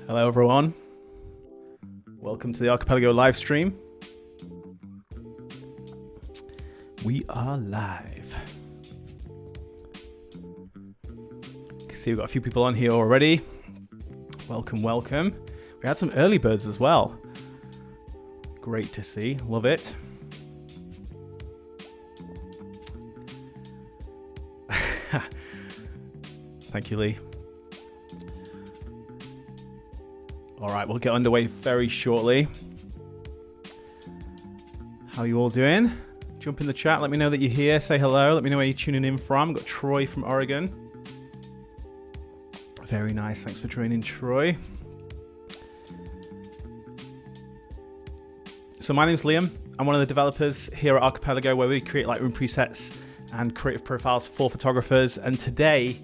Hello everyone, welcome to the Archipelago live stream. We are live. You can see we've got a few people on here already. Welcome. We had some early birds as well. Great to see, love it. Thank you, Lee. All right, we'll get underway very shortly. How are you all doing? Jump in the chat, let me know that you're here, say hello, let me know where you're tuning in from. Got Troy from Oregon. Very nice, thanks for joining, Troy. So my name's Liam. I'm one of the developers here at Archipelago, where we create Lightroom presets and creative profiles for photographers. And today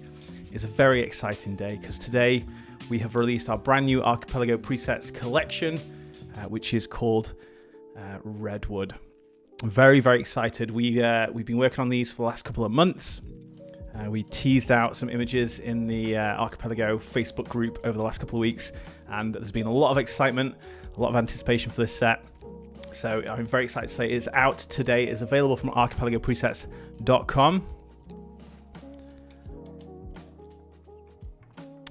is a very exciting day because today we have released our brand new Archipelago presets collection, which is called Redwood. I'm very, very excited. We've been working on these for the last couple of months. We teased out some images in the Archipelago Facebook group over the last couple of weeks, and there's been a lot of excitement, a lot of anticipation for this set. So I'm very excited to say it's out today. It's available from archipelagopresets.com.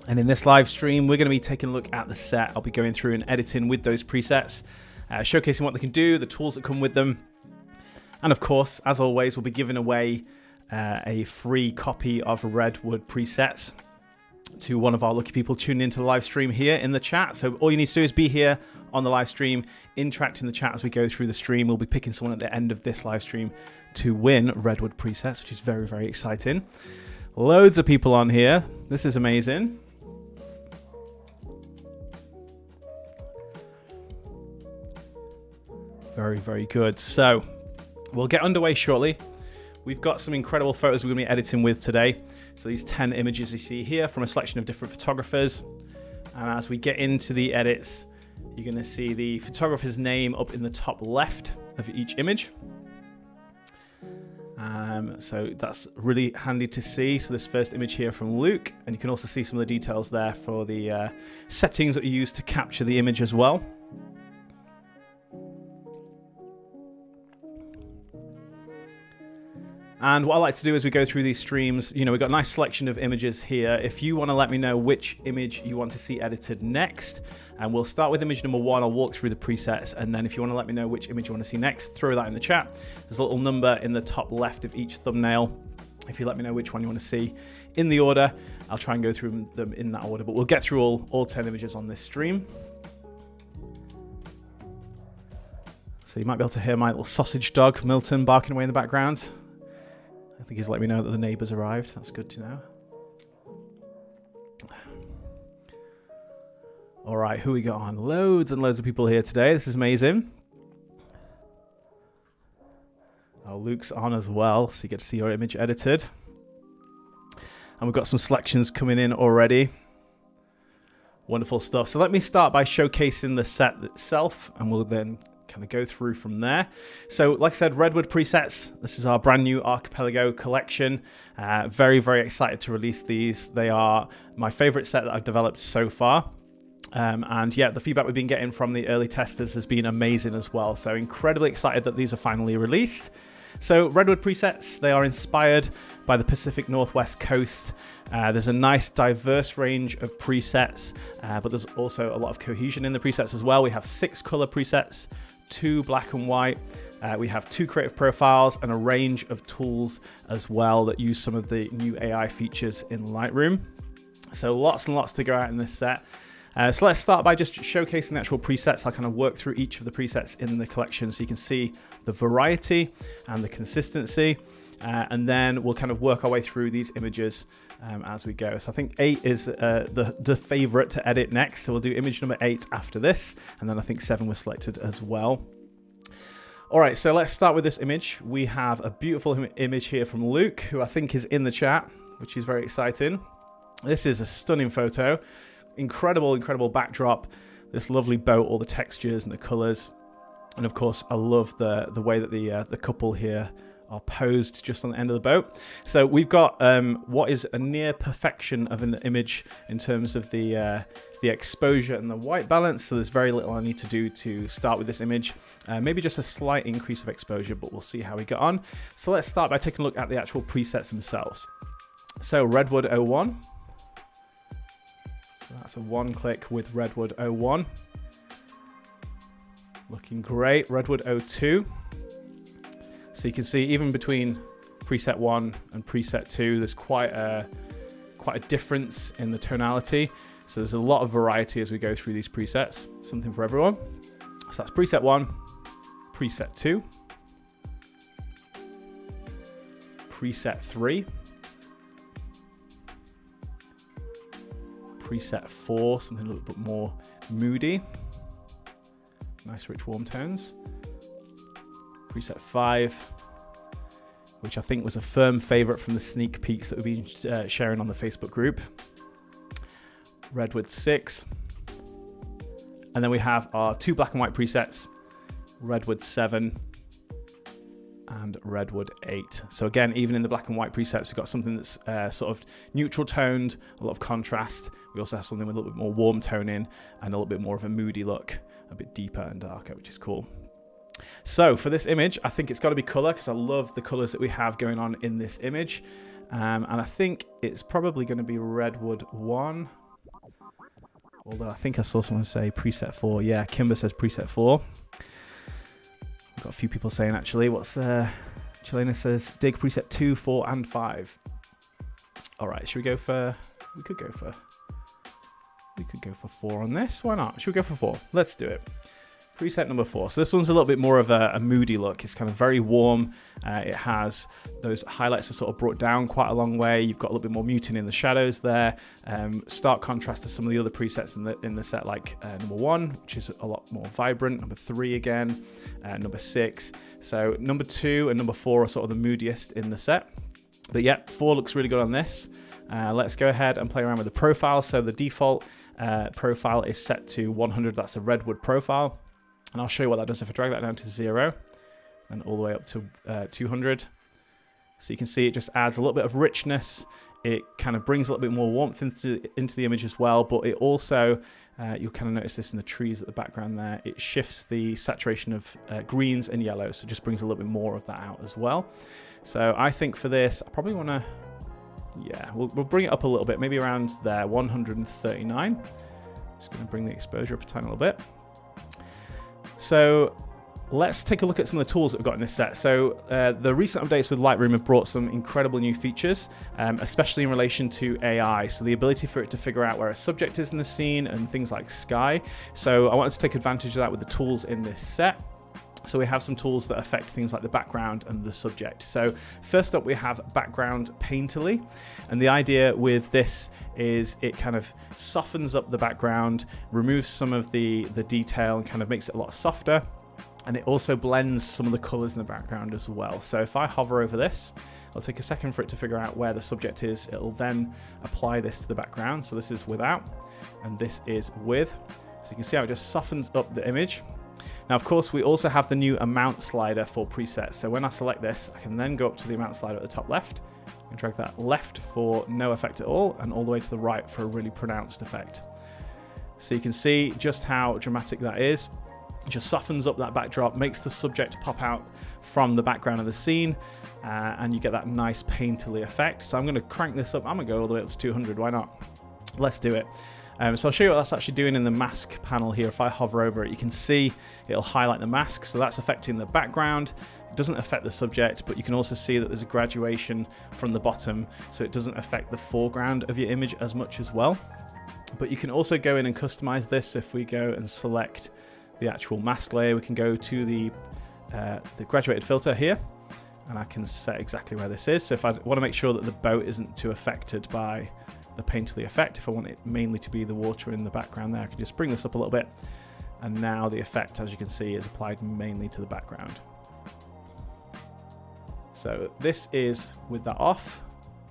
And in this live stream, we're going to be taking a look at the set. I'll be going through and editing with those presets, showcasing what they can do, the tools that come with them. And of course, as always, we'll be giving away a free copy of Redwood Presets to one of our lucky people tuning into the live stream here in the chat. So all you need to do is be here on the live stream, interact in the chat as we go through the stream. We'll be picking someone at the end of this live stream to win Redwood Presets, which is very, very exciting. Loads of people on here. This is amazing. Very, very good. So we'll get underway shortly. We've got some incredible photos we're going to be editing with today. So these 10 images you see here from a selection of different photographers. And as we get into the edits, you're going to see the photographer's name up in the top left of each image. So that's really handy to see. So this first image here from Luke, and you can also see some of the details there for the settings that you use to capture the image as well. And what I like to do as we go through these streams, we've got a nice selection of images here. If you want to let me know which image you want to see edited next, and we'll start with image number 1. I'll walk through the presets, and then if you want to let me know which image you want to see next, throw that in the chat. There's a little number in the top left of each thumbnail. If you let me know which one you want to see in the order, I'll try and go through them in that order, but we'll get through all 10 images on this stream. So you might be able to hear my little sausage dog, Milton, barking away in the background. I think he's let me know that the neighbours arrived. That's good to know. All right, who we got on? Loads and loads of people here today. This is amazing. Oh, Luke's on as well, so you get to see your image edited. And we've got some selections coming in already. Wonderful stuff. So let me start by showcasing the set itself, and we'll then kind of go through from there. So like I said, Redwood Presets, this is our brand new Archipelago collection. Very, very excited to release these. They are my favorite set that I've developed so far. And yeah, the feedback we've been getting from the early testers has been amazing as well. So incredibly excited that these are finally released. So Redwood Presets, they are inspired by the Pacific Northwest coast. There's a nice diverse range of presets, but there's also a lot of cohesion in the presets as well. We have 6 color presets, 2 black and white. We have 2 creative profiles and a range of tools as well that use some of the new AI features in Lightroom. So lots and lots to go out in this set. So let's start by just showcasing the actual presets. I'll kind of work through each of the presets in the collection so you can see the variety and the consistency. And then we'll kind of work our way through these images as we go. So I think 8 is the favorite to edit next. So we'll do image number 8 after this. And then I think 7 was selected as well. All right, so let's start with this image. We have a beautiful image here from Luke, who I think is in the chat, which is very exciting. This is a stunning photo. Incredible backdrop. This lovely boat, all the textures and the colors. And of course, I love the way that the couple here are posed just on the end of the boat. So we've got what is a near perfection of an image in terms of the exposure and the white balance. So there's very little I need to do to start with this image. Maybe just a slight increase of exposure, but we'll see how we get on. So let's start by taking a look at the actual presets themselves. So Redwood 01. So that's a one click with Redwood 01. Looking great. Redwood 02. So you can see even between preset 1 and preset 2, there's quite a difference in the tonality. So there's a lot of variety as we go through these presets. Something for everyone. So that's preset 1, preset 2, preset 3, preset 4, something a little bit more moody. Nice rich warm tones. Preset 5, which I think was a firm favorite from the sneak peeks that we've been sharing on the Facebook group. Redwood 6. And then we have our two black and white presets, Redwood 7 and Redwood 8. So again, even in the black and white presets, we've got something that's sort of neutral toned, a lot of contrast. We also have something with a little bit more warm tone in and a little bit more of a moody look, a bit deeper and darker, which is cool. So for this image, I think it's got to be color because I love the colors that we have going on in this image. And I think it's probably going to be Redwood 1. Although I think I saw someone say preset 4. Yeah, Kimber says preset 4. We've got a few people saying actually. Chelena says dig preset 2, 4, and 5. All right, should we go for? We could go for 4 on this. Why not? Should we go for 4? Let's do it. Preset number 4. So this one's a little bit more of a moody look. It's kind of very warm. It has those highlights are sort of brought down quite a long way. You've got a little bit more muting in the shadows there. Stark contrast to some of the other presets in the set, like number 1, which is a lot more vibrant. Number 3 again. Number 6. So number 2 and number 4 are sort of the moodiest in the set. But yeah, 4 looks really good on this. Let's go ahead and play around with the profile. So the default profile is set to 100. That's a Redwood profile. And I'll show you what that does if I drag that down to 0 and all the way up to 200. So you can see it just adds a little bit of richness. It kind of brings a little bit more warmth into the image as well, but it also, you'll kind of notice this in the trees at the background there, it shifts the saturation of greens and yellows, so it just brings a little bit more of that out as well. So I think for this, I probably want to, yeah, we'll bring it up a little bit, maybe around there, 139. Just going to bring the exposure up a tiny little bit. So let's take a look at some of the tools that we've got in this set. So the recent updates with Lightroom have brought some incredible new features, especially in relation to AI. So the ability for it to figure out where a subject is in the scene and things like sky. So I wanted to take advantage of that with the tools in this set. So we have some tools that affect things like the background and the subject. So first up, we have background painterly. And the idea with this is it kind of softens up the background, removes some of the detail and kind of makes it a lot softer. And it also blends some of the colors in the background as well. So if I hover over this, it'll take a second for it to figure out where the subject is. It'll then apply this to the background. So this is without, and this is with. So you can see how it just softens up the image. Now, of course, we also have the new amount slider for presets. So when I select this, I can then go up to the amount slider at the top left and drag that left for no effect at all and all the way to the right for a really pronounced effect. So you can see just how dramatic that is. It just softens up that backdrop, makes the subject pop out from the background of the scene, and you get that nice painterly effect. So I'm going to crank this up. I'm going to go all the way up to 200. Why not? Let's do it. So I'll show you what that's actually doing in the mask panel here. If I hover over it, you can see it'll highlight the mask. So that's affecting the background. It doesn't affect the subject, but you can also see that there's a graduation from the bottom. So it doesn't affect the foreground of your image as much as well. But you can also go in and customize this. If we go and select the actual mask layer, we can go to the graduated filter here. And I can set exactly where this is. So if I want to make sure that the boat isn't too affected by the painterly effect, if I want it mainly to be the water in the background there, I can just bring this up a little bit. And now the effect, as you can see, is applied mainly to the background. So this is with that off,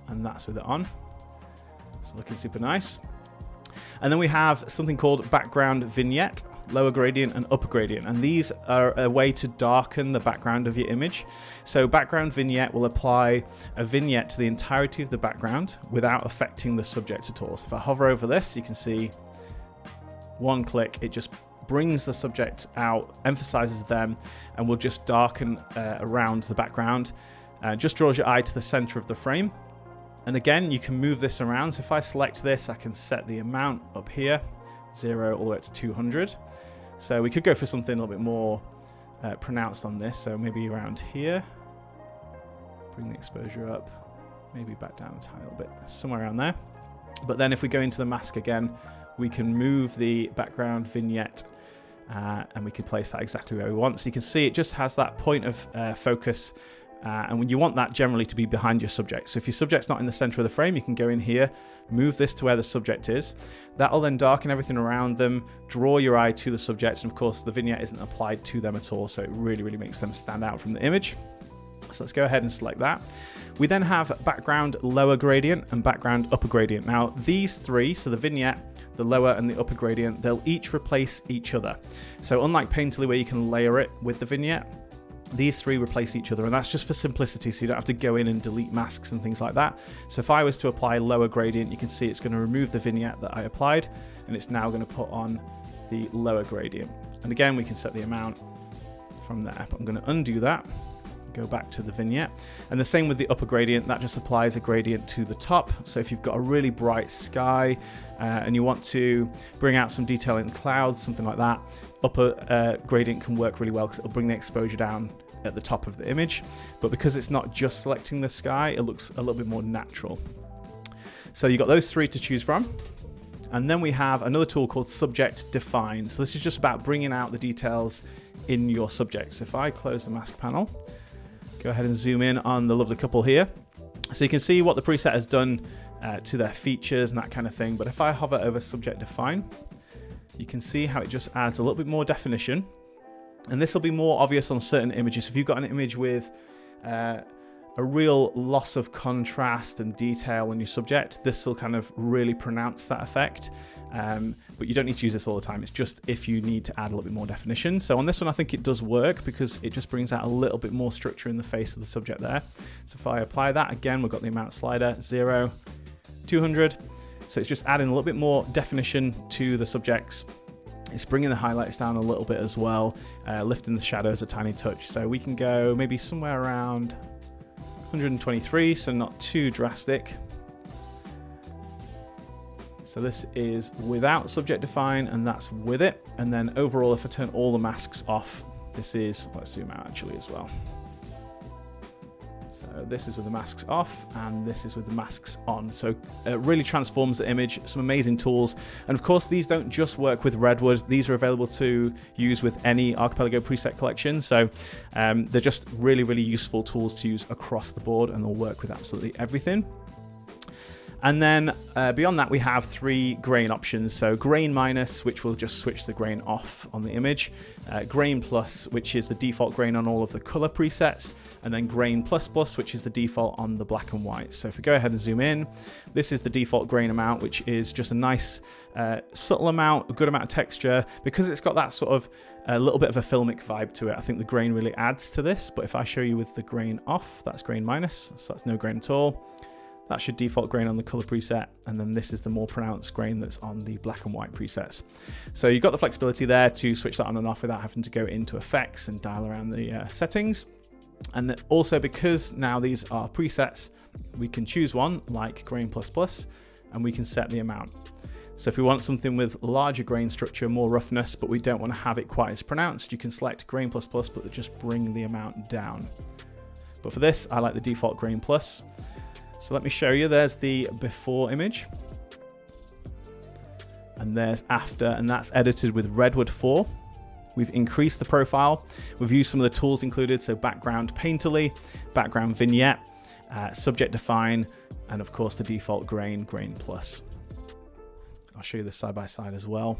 and that's with it on. It's looking super nice. And then we have something called background vignette. lower gradient, and upper gradient. And these are a way to darken the background of your image. So background vignette will apply a vignette to the entirety of the background without affecting the subject at all. So if I hover over this, you can see one click, it just brings the subject out, emphasizes them, and will just darken around the background. Just draws your eye to the center of the frame. And again, you can move this around. So if I select this, I can set the amount up here, 0 all the way to 200. So we could go for something a little bit more pronounced on this. So maybe around here, bring the exposure up, maybe back down a tiny little bit, somewhere around there. But then if we go into the mask again, we can move the background vignette and we can place that exactly where we want. So you can see it just has that point of focus. And when you want that generally to be behind your subject. So if your subject's not in the center of the frame, you can go in here, move this to where the subject is. That'll then darken everything around them, draw your eye to the subject. And of course, the vignette isn't applied to them at all. So it really, really makes them stand out from the image. So let's go ahead and select that. We then have background lower gradient and background upper gradient. Now these three, so the vignette, the lower and the upper gradient, they'll each replace each other. So unlike Painterly where you can layer it with the vignette, these three replace each other, and that's just for simplicity, so you don't have to go in and delete masks and things like that. So if I was to apply lower gradient, you can see it's going to remove the vignette that I applied, and it's now going to put on the lower gradient. And again, we can set the amount from there. But I'm going to undo that, go back to the vignette, and the same with the upper gradient. That just applies a gradient to the top. So if you've got a really bright sky and you want to bring out some detail in clouds, something like that, upper gradient can work really well because it'll bring the exposure down at the top of the image. But because it's not just selecting the sky, it looks a little bit more natural. So you've got those three to choose from. And then we have another tool called Subject Define. So this is just about bringing out the details in your subject. So if I close the mask panel, go ahead and zoom in on the lovely couple here. So you can see what the preset has done to their features and that kind of thing. But if I hover over Subject Define, you can see how it just adds a little bit more definition. And this will be more obvious on certain images. So if you've got an image with a real loss of contrast and detail on your subject, this will kind of really pronounce that effect. But you don't need to use this all the time. It's just if you need to add a little bit more definition. So on this one, I think it does work because it just brings out a little bit more structure in the face of the subject there. So if I apply that, again, we've got the amount slider, 0, 200. So it's just adding a little bit more definition to the subjects. It's bringing the highlights down a little bit as well, lifting the shadows a tiny touch. So we can go maybe somewhere around 123, so not too drastic. So this is without Subject Define, and that's with it. And then overall, if I turn all the masks off, this is, let's zoom out actually as well. So this is with the masks off, and this is with the masks on. So it really transforms the image, some amazing tools. And of course, these don't just work with Redwood. These are available to use with any Archipelago preset collection. So they're just really, really useful tools to use across the board, and they'll work with absolutely everything. And then beyond that, we have 3 grain options. So grain minus, which will just switch the grain off on the image. Grain plus, which is the default grain on all of the color presets. And then grain plus plus, which is the default on the black and white. So if we go ahead and zoom in, this is the default grain amount, which is just a nice subtle amount, a good amount of texture. Because it's got that sort of a little bit of a filmic vibe to it, I think the grain really adds to this. But if I show you with the grain off, that's grain minus, so that's no grain at all. That should default grain on the color preset, and then this is the more pronounced grain that's on the black and white presets. So you've got the flexibility there to switch that on and off without having to go into effects and dial around the settings. And also, because now these are presets, we can choose one like grain plus plus, and we can set the amount. So if we want something with larger grain structure, more roughness, but we don't want to have it quite as pronounced, you can select grain plus plus, but just bring the amount down. But for this, I like the default grain plus. So let me show you. There's the before image, and there's after, and that's edited with Redwood 4. We've increased the profile. We've used some of the tools included, so background Painterly, background vignette, Subject Define, and of course the default grain plus. I'll show you this side by side as well.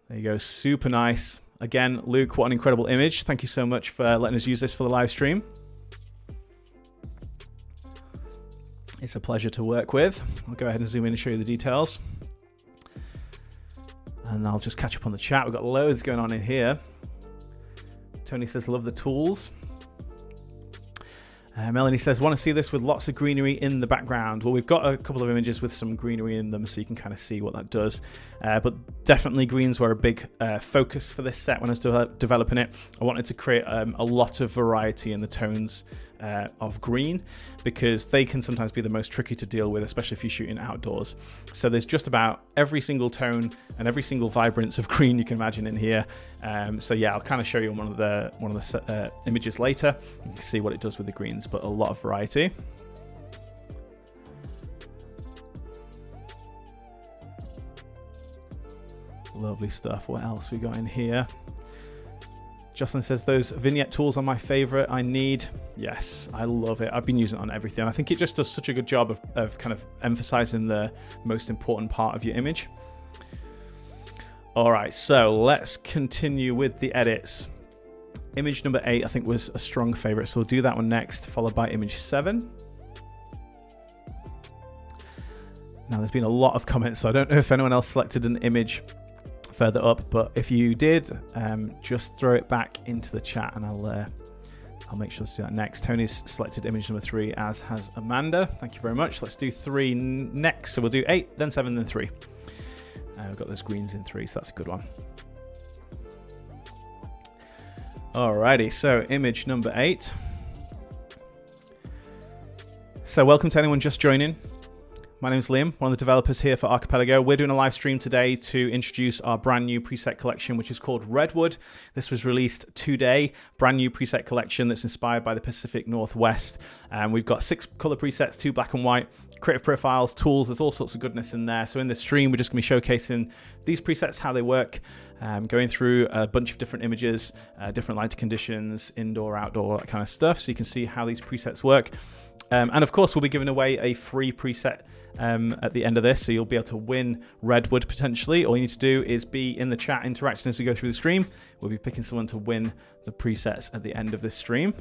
There you go, super nice. Again, Luke, what an incredible image. Thank you so much for letting us use this for the live stream. It's a pleasure to work with. I'll go ahead and zoom in and show you the details. And I'll just catch up on the chat. We've got loads going on in here. Tony says, love the tools. Melanie says, want to see this with lots of greenery in the background. Well, we've got a couple of images with some greenery in them, so you can kind of see what that does. But definitely greens were a big focus for this set when I was developing it. I wanted to create a lot of variety in the tones of green, because they can sometimes be the most tricky to deal with, especially if you're shooting outdoors. So there's just about every single tone and every single vibrance of green you can imagine in here. So yeah, I'll kind of show you on one of the images later. You can see what it does with the greens, but a lot of variety. Lovely stuff. What else we got in here? Jocelyn says, those vignette tools are my favorite. I need. Yes, I love it. I've been using it on everything. I think it just does such a good job of kind of emphasizing the most important part of your image. All right, so let's continue with the edits. Image number 8, I think, was a strong favorite. So we'll do that one next, followed by image 7. Now, there's been a lot of comments, so I don't know if anyone else selected an image further up, but if you did, just throw it back into the chat and I'll make sure to do that next. Tony's selected image number 3, as has Amanda. Thank you very much. Let's do 3 next. So we'll do 8, then 7, then 3. We've got those greens in 3, so that's a good one. Alrighty, so image number 8. So welcome to anyone just joining. My name's Liam, one of the developers here for Archipelago. We're doing a live stream today to introduce our brand new preset collection, which is called Redwood. This was released today, brand new preset collection that's inspired by the Pacific Northwest. We've got 6 color presets, 2 black and white, creative profiles, tools, there's all sorts of goodness in there. So in this stream, we're just gonna be showcasing these presets, how they work, going through a bunch of different images, different lighting conditions, indoor, outdoor, all that kind of stuff. So you can see how these presets work. And of course, we'll be giving away a free preset at the end of this, so you'll be able to win Redwood potentially. All you need to do is be in the chat interacting as we go through the stream. We'll be picking someone to win the presets at the end of this stream.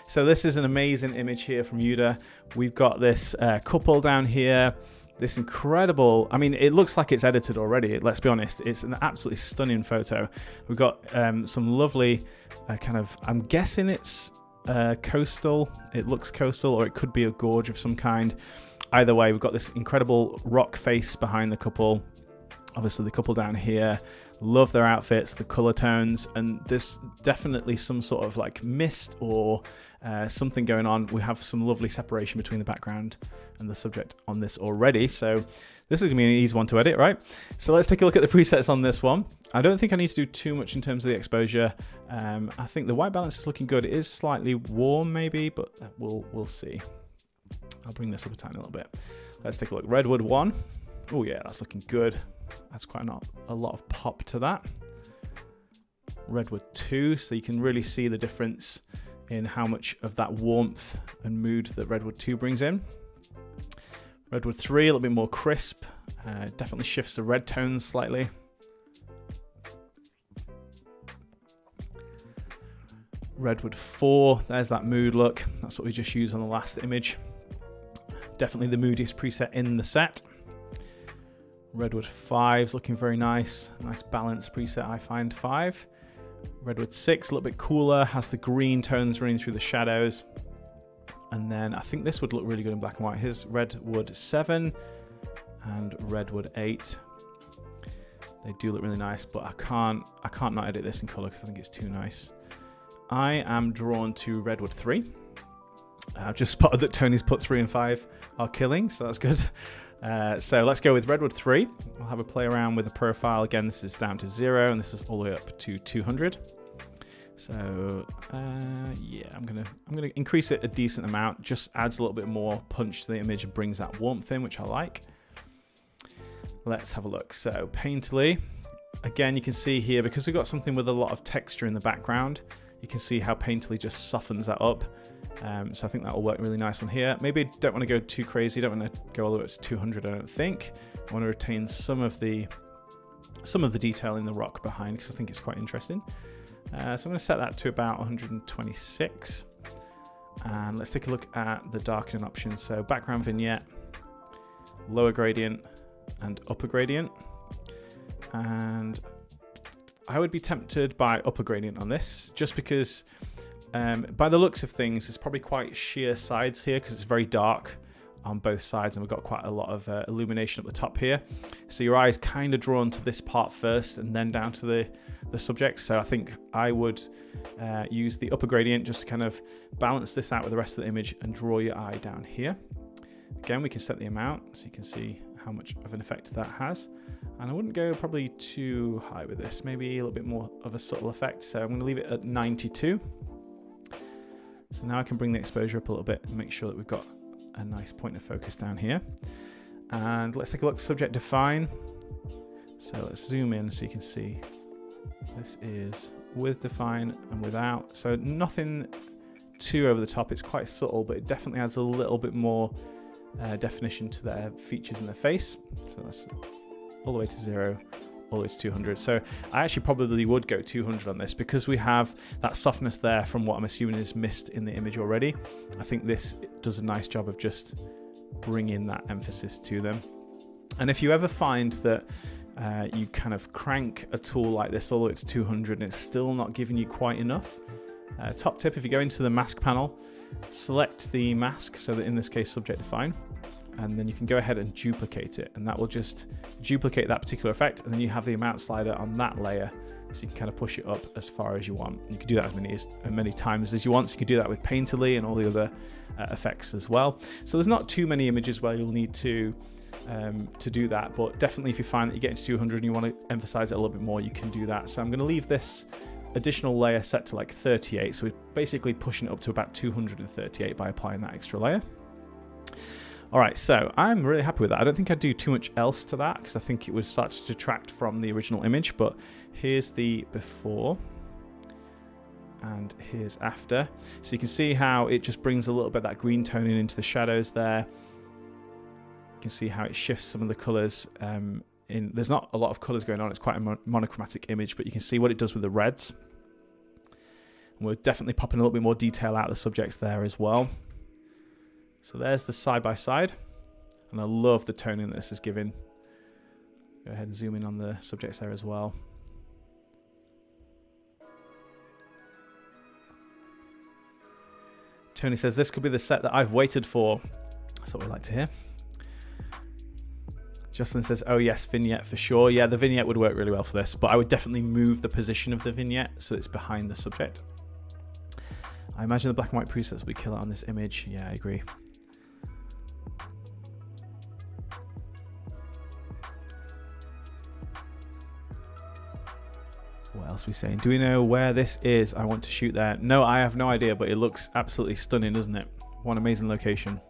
So this is an amazing image here from Yuda. We've got this couple down here, this incredible, I mean, it looks like it's edited already, let's be honest. It's an absolutely stunning photo. We've got some lovely kind of, I'm guessing it's coastal. It looks coastal, or it could be a gorge of some kind. Either way, we've got this incredible rock face behind the couple. Obviously the couple down here, love their outfits, the color tones, and there's definitely some sort of like mist or something going on. We have some lovely separation between the background and the subject on this already. So this is gonna be an easy one to edit, right? So let's take a look at the presets on this one. I don't think I need to do too much in terms of the exposure. I think the white balance is looking good. It is slightly warm maybe, but we'll see. I'll bring this up a tiny little bit. Let's take a look. Redwood 1. Oh yeah, that's looking good. That's quite a lot of pop to that. Redwood 2, so you can really see the difference in how much of that warmth and mood that Redwood 2 brings in. Redwood 3, a little bit more crisp. Definitely shifts the red tones slightly. Redwood 4, there's that mood look. That's what we just used on the last image. Definitely the moodiest preset in the set. Redwood 5's looking very nice. Nice balanced preset, I find, 5. Redwood 6, a little bit cooler, has the green tones running through the shadows. And then I think this would look really good in black and white. Here's Redwood 7 and Redwood 8. They do look really nice, but I can't not edit this in color because I think it's too nice. I am drawn to Redwood 3. I've just spotted that Tony's put 3 and 5 are killing, so that's good. So let's go with Redwood 3. We'll have a play around with the profile. Again, this is down to 0, and this is all the way up to 200. So yeah, I'm gonna increase it a decent amount. Just adds a little bit more punch to the image and brings that warmth in, which I like. Let's have a look. So Painterly, again, you can see here, because we've got something with a lot of texture in the background, you can see how Painterly just softens that up. So I think that will work really nice on here. Maybe I don't want to go too crazy. Don't want to go all the way up to 200, I don't think. I want to retain some of the detail in the rock behind, because I think it's quite interesting. So I'm going to set that to about 126. And let's take a look at the darkening options. So background vignette, lower gradient and upper gradient. And I would be tempted by upper gradient on this, just because by the looks of things, it's probably quite sheer sides here because it's very dark on both sides, and we've got quite a lot of illumination at the top here. So your eye is kind of drawn to this part first and then down to the subject. So I think I would use the upper gradient just to kind of balance this out with the rest of the image and draw your eye down here. Again, we can set the amount so you can see how much of an effect that has. And I wouldn't go probably too high with this, maybe a little bit more of a subtle effect. So I'm going to leave it at 92. So now I can bring the exposure up a little bit and make sure that we've got a nice point of focus down here. And let's take a look, subject define. So let's zoom in so you can see this is with define and without. So nothing too over the top, it's quite subtle, but it definitely adds a little bit more definition to their features in their face. So that's all the way to 0, all the way to 200. So I actually probably would go 200 on this because we have that softness there from what I'm assuming is missed in the image already. I think this does a nice job of just bringing that emphasis to them. And if you ever find that you kind of crank a tool like this all the way to 200 and it's still not giving you quite enough, top tip, if you go into the mask panel, select the mask, so that in this case subject define, and then you can go ahead and duplicate it, and that will just duplicate that particular effect, and then you have the amount slider on that layer, so you can kind of push it up as far as you want. You can do that as many times as you want, so you can do that with Painterly and all the other effects as well. So there's not too many images where you'll need to do that, but definitely if you find that you get into 200 and you want to emphasize it a little bit more, you can do that. So I'm going to leave this additional layer set to like 38, so we're basically pushing it up to about 238 by applying that extra layer. All right, so I'm really happy with that. I don't think I'd do too much else to that because I think it would start to detract from the original image, but here's the before and here's after. So you can see how it just brings a little bit of that green toning into the shadows there. You can see how it shifts some of the colors. There's not a lot of colors going on. It's quite a monochromatic image, but you can see what it does with the reds. And we're definitely popping a little bit more detail out of the subjects there as well. So there's the side by side, and I love the toning that this is giving. Go ahead and zoom in on the subjects there as well. Tony says this could be the set that I've waited for. That's what we like to hear. Justin says, oh yes, vignette for sure. Yeah, the vignette would work really well for this, but I would definitely move the position of the vignette so it's behind the subject. I imagine the black and white presets will be killer on this image. Yeah, I agree. What else are we saying? Do we know where this is? I want to shoot there. No, I have no idea, but it looks absolutely stunning, doesn't it? What an amazing location.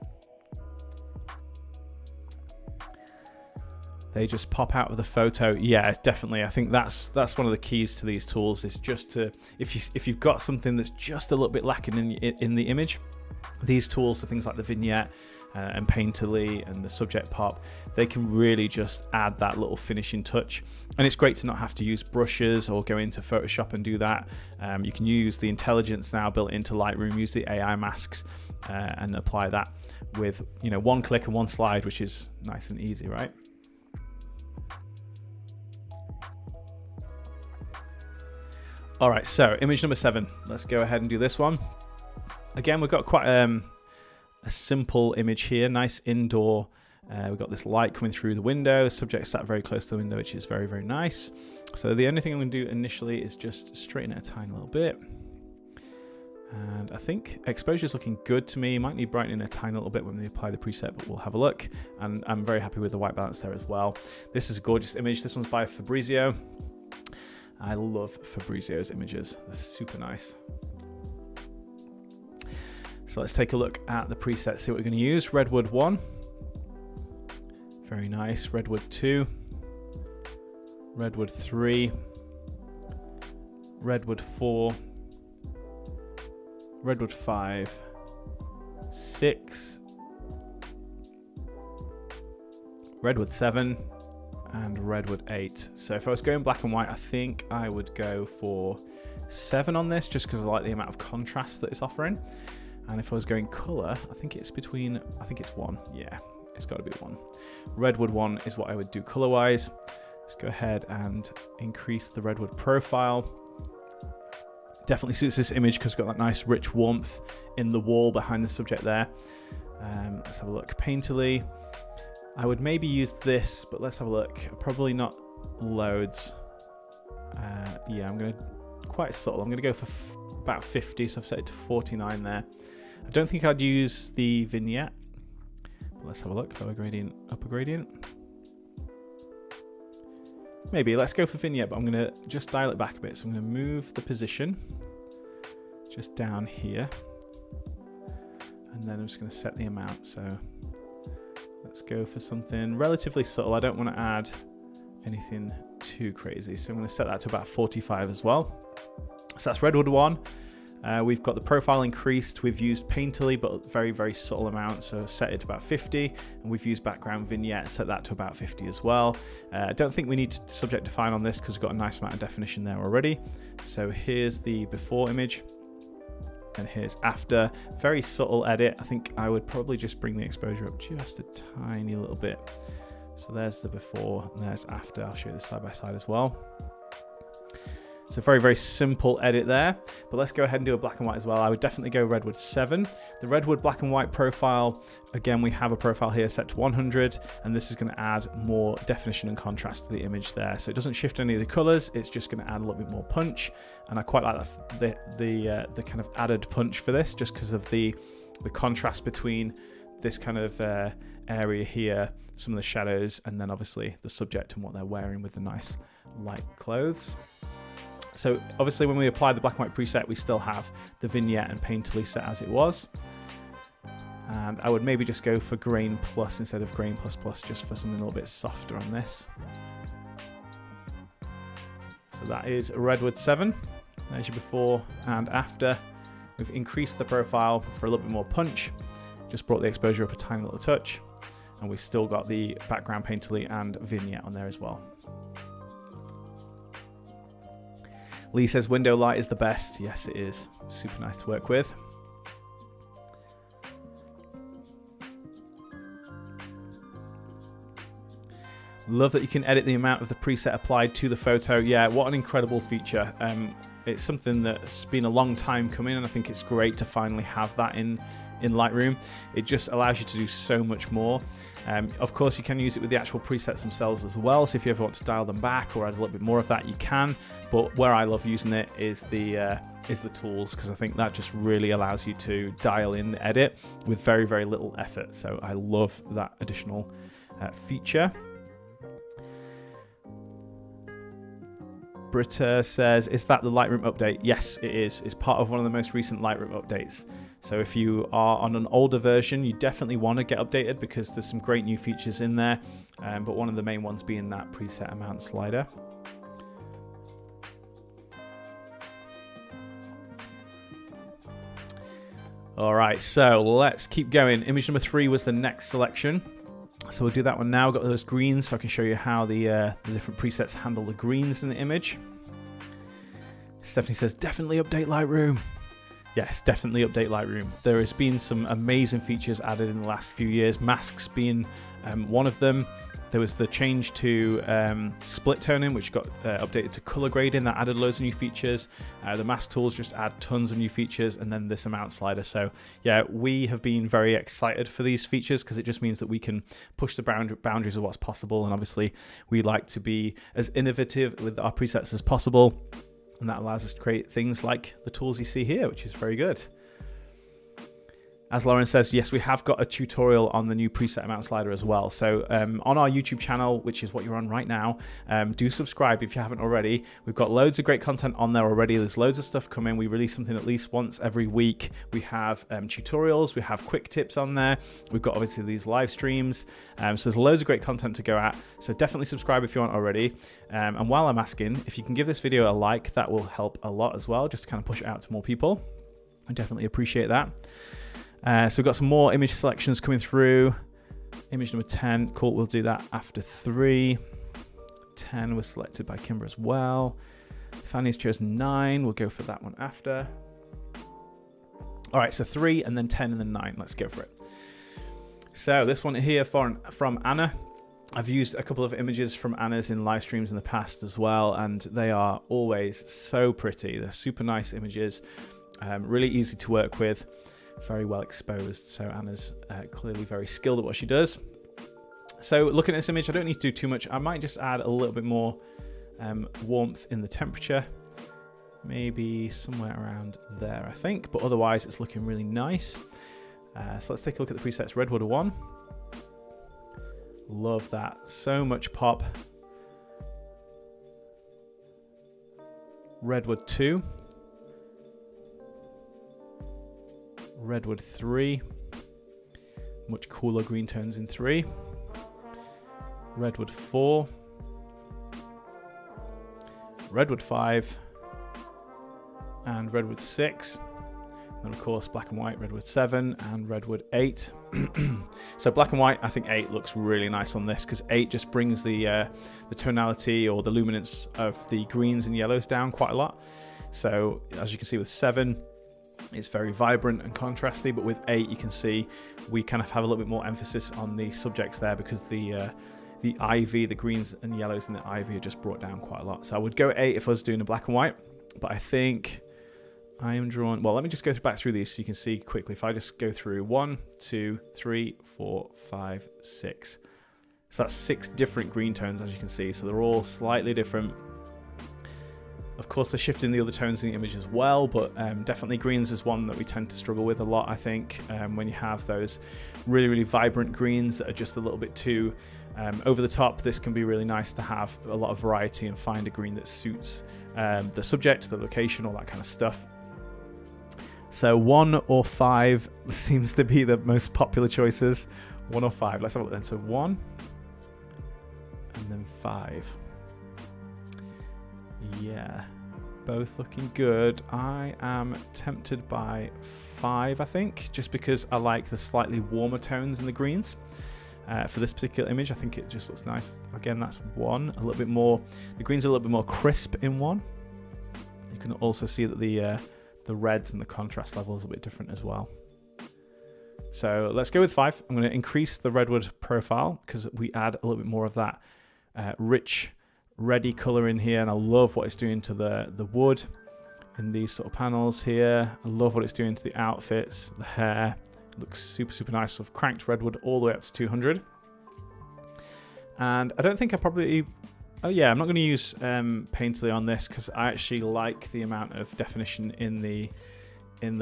They just pop out of the photo. Yeah, definitely. I think that's one of the keys to these tools, is just to, if you've got something that's just a little bit lacking in the image, these tools, so things like the vignette and Painterly and the subject pop, they can really just add that little finishing touch. And it's great to not have to use brushes or go into Photoshop and do that. You can use the intelligence now built into Lightroom, use the AI masks and apply that with, you know, one click and one slide, which is nice and easy, right? All right, so image number 7. Let's go ahead and do this one. Again, we've got quite a simple image here, nice indoor. We've got this light coming through the window, subject sat very close to the window, which is very, very nice. So the only thing I'm going to do initially is just straighten it a tiny little bit. And I think exposure is looking good to me. Might need brightening a tiny little bit when we apply the preset, but we'll have a look. And I'm very happy with the white balance there as well. This is a gorgeous image. This one's by Fabrizio. I love Fabrizio's images. They're super nice. So let's take a look at the presets, see what we're going to use. Redwood 1. Very nice. Redwood 2. Redwood 3. Redwood 4. Redwood 5. 6. Redwood 7. And Redwood 8. So if I was going black and white, I think I would go for 7 on this, just because I like the amount of contrast that it's offering. And if I was going color, I think it's 1. Yeah, it's got to be 1. Redwood 1 is what I would do color wise. Let's go ahead and increase the Redwood profile. Definitely suits this image because we've got that nice rich warmth in the wall behind the subject there. Let's have a look. Painterly. I would maybe use this, but let's have a look. Probably not loads. Yeah, I'm going to quite subtle. I'm going to go for about 50, so I've set it to 49 there. I don't think I'd use the vignette. But let's have a look. Lower gradient, upper gradient. Maybe let's go for vignette, but I'm going to just dial it back a bit. So I'm going to move the position just down here. And then I'm just going to set the amount. So let's go for something relatively subtle. I don't want to add anything too crazy. So I'm going to set that to about 45 as well. So that's Redwood 1. We've got the profile increased. We've used Painterly, but very, very subtle amount. So set it to about 50. And we've used background vignette, set that to about 50 as well. I don't think we need to subject define on this because we've got a nice amount of definition there already. So here's the before image. And here's after. Very subtle edit. I think I would probably just bring the exposure up just a tiny little bit. So there's the before and there's after. I'll show you this side by side as well. So very, very simple edit there, but let's go ahead and do a black and white as well. I would definitely go Redwood 7. The Redwood black and white profile, again, we have a profile here set to 100, and this is going to add more definition and contrast to the image there. So it doesn't shift any of the colors, it's just going to add a little bit more punch. And I quite like the kind of added punch for this, just because of the contrast between this kind of area here, some of the shadows, and then obviously the subject and what they're wearing with the nice light clothes. So obviously when we apply the black and white preset, we still have the vignette and Painterly set as it was. And I would maybe just go for grain plus instead of grain plus plus, just for something a little bit softer on this. So that is Redwood 7. There's your before and after. We've increased the profile for a little bit more punch. Just brought the exposure up a tiny little touch. And we've still got the background Painterly and vignette on there as well. Lee says window light is the best. Yes, it is. Super nice to work with. Love that you can edit the amount of the preset applied to the photo. Yeah, what an incredible feature. It's something that's been a long time coming, and I think it's great to finally have that in Lightroom. It just allows you to do so much more. Of course, you can use it with the actual presets themselves as well. So if you ever want to dial them back or add a little bit more of that, you can. But where I love using it is the tools, because I think that just really allows you to dial in the edit with very, very little effort. So I love that additional feature. Britta says, is that the Lightroom update? Yes, it is. It's part of one of the most recent Lightroom updates. So if you are on an older version, you definitely want to get updated because there's some great new features in there. But one of the main ones being that preset amount slider. All right, so let's keep going. Image number 3 was the next selection. So we'll do that one now. We've got those greens, so I can show you how the different presets handle the greens in the image. Stephanie says, definitely update Lightroom. Yes, definitely update Lightroom. There has been some amazing features added in the last few years, masks being one of them. There was the change to split toning, which got updated to color grading. That added loads of new features. The mask tools just add tons of new features, and then this amount slider. So yeah, we have been very excited for these features because it just means that we can push the boundaries of what's possible. And obviously we like to be as innovative with our presets as possible. And that allows us to create things like the tools you see here, which is very good. As Lauren says, yes, we have got a tutorial on the new preset amount slider as well. So on our YouTube channel, which is what you're on right now, do subscribe if you haven't already. We've got loads of great content on there already. There's loads of stuff coming. We release something at least once every week. We have tutorials. We have quick tips on there. We've got obviously these live streams. So there's loads of great content to go at. So definitely subscribe if you aren't already. And while I'm asking, if you can give this video a like, that will help a lot as well, just to kind of push it out to more people. I definitely appreciate that. So we've got some more image selections coming through. Image number 10, cool, we'll do that after 3. 10 was selected by Kimber as well. Fanny's chosen 9, we'll go for that one after. All right, so 3 and then 10 and then 9, let's go for it. So this one here from Anna. I've used a couple of images from Anna's in live streams in the past as well, and they are always so pretty. They're super nice images, really easy to work with, very well exposed. So Anna's clearly very skilled at what she does. So looking at this image, I don't need to do too much. I might just add a little bit more warmth in the temperature, maybe somewhere around there, I think, but otherwise it's looking really nice. So let's take a look at the presets. Redwood 1. Love that. So much pop. Redwood 2. Redwood 3. Much cooler green tones in 3. Redwood 4. Redwood 5. And Redwood 6. And of course, black and white, Redwood 7 and Redwood 8. So black and white, I think 8 looks really nice on this because 8 just brings the tonality or the luminance of the greens and yellows down quite a lot. So as you can see with 7, it's very vibrant and contrasty, but with 8, you can see we kind of have a little bit more emphasis on the subjects there because the ivy, the greens and yellows in the ivy are just brought down quite a lot. So I would go 8 if I was doing a black and white, but I think I am drawing, well, let me just go back through these so you can see quickly. If I just go through 1, 2, 3, 4, 5, 6. So that's 6 different green tones, as you can see. So they're all slightly different. Of course, they're shifting the other tones in the image as well, but definitely greens is one that we tend to struggle with a lot, I think, when you have those really, really vibrant greens that are just a little bit too over the top. This can be really nice to have a lot of variety and find a green that suits the subject, the location, all that kind of stuff. So 1 or 5 seems to be the most popular choices. 1 or 5. Let's have a look then. So 1 and then 5. Yeah, both looking good. I am tempted by 5, I think, just because I like the slightly warmer tones in the greens. For this particular image, I think it just looks nice. Again, that's 1. A little bit more. The greens are a little bit more crisp in 1. You can also see that the reds and the contrast level is a bit different as well. So let's go with 5. I'm going to increase the redwood profile because we add a little bit more of that rich reddy color in here, and I love what it's doing to the wood in these sort of panels here. I love what it's doing to the outfits, the hair. It looks super, super nice. So I've cranked redwood all the way up to 200. And I don't think I probably... Oh yeah, I'm not going to use Painterly on this because I actually like the amount of definition in the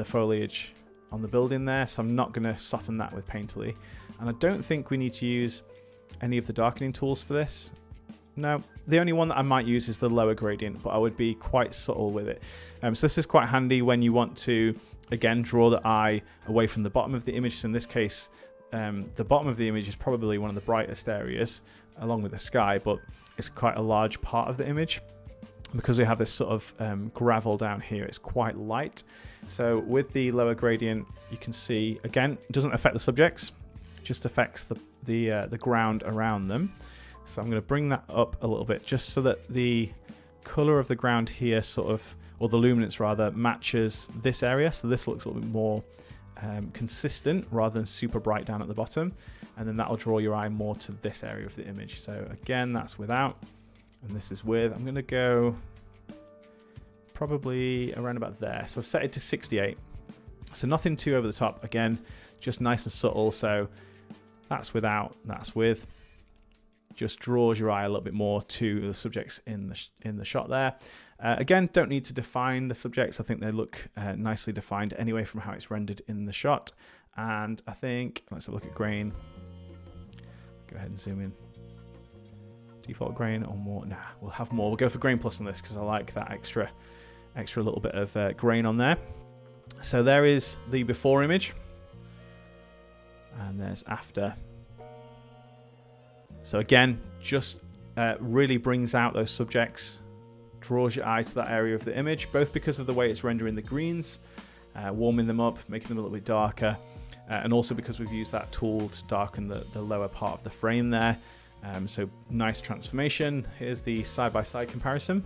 foliage on the building there, so I'm not going to soften that with Painterly. And I don't think we need to use any of the darkening tools for this. No, the only one that I might use is the lower gradient, but I would be quite subtle with it. So this is quite handy when you want to, again, draw the eye away from the bottom of the image. So in this case, the bottom of the image is probably one of the brightest areas, along with the sky, but it's quite a large part of the image. Because we have this sort of gravel down here, it's quite light. So with the lower gradient, you can see, again, it doesn't affect the subjects, it just affects the ground around them. So I'm going to bring that up a little bit just so that the color of the ground here sort of, or the luminance rather, matches this area. So this looks a little bit more consistent rather than super bright down at the bottom. And then that will draw your eye more to this area of the image. So again, that's without, and this is with. I'm going to go probably around about there. So set it to 68. So nothing too over the top. Again, just nice and subtle. So that's without, that's with. Just draws your eye a little bit more to the subjects in the shot there. Again, don't need to define the subjects. I think they look nicely defined anyway from how it's rendered in the shot. And I think, let's have a look at grain. Go ahead and zoom in. Default grain or more? Nah, we'll have more. We'll go for grain plus on this because I like that extra little bit of grain on there. So there is the before image. And there's after. So again, just really brings out those subjects, draws your eye to that area of the image, both because of the way it's rendering the greens, warming them up, making them a little bit darker, and also because we've used that tool to darken the lower part of the frame there. So nice transformation. Here's the side-by-side comparison.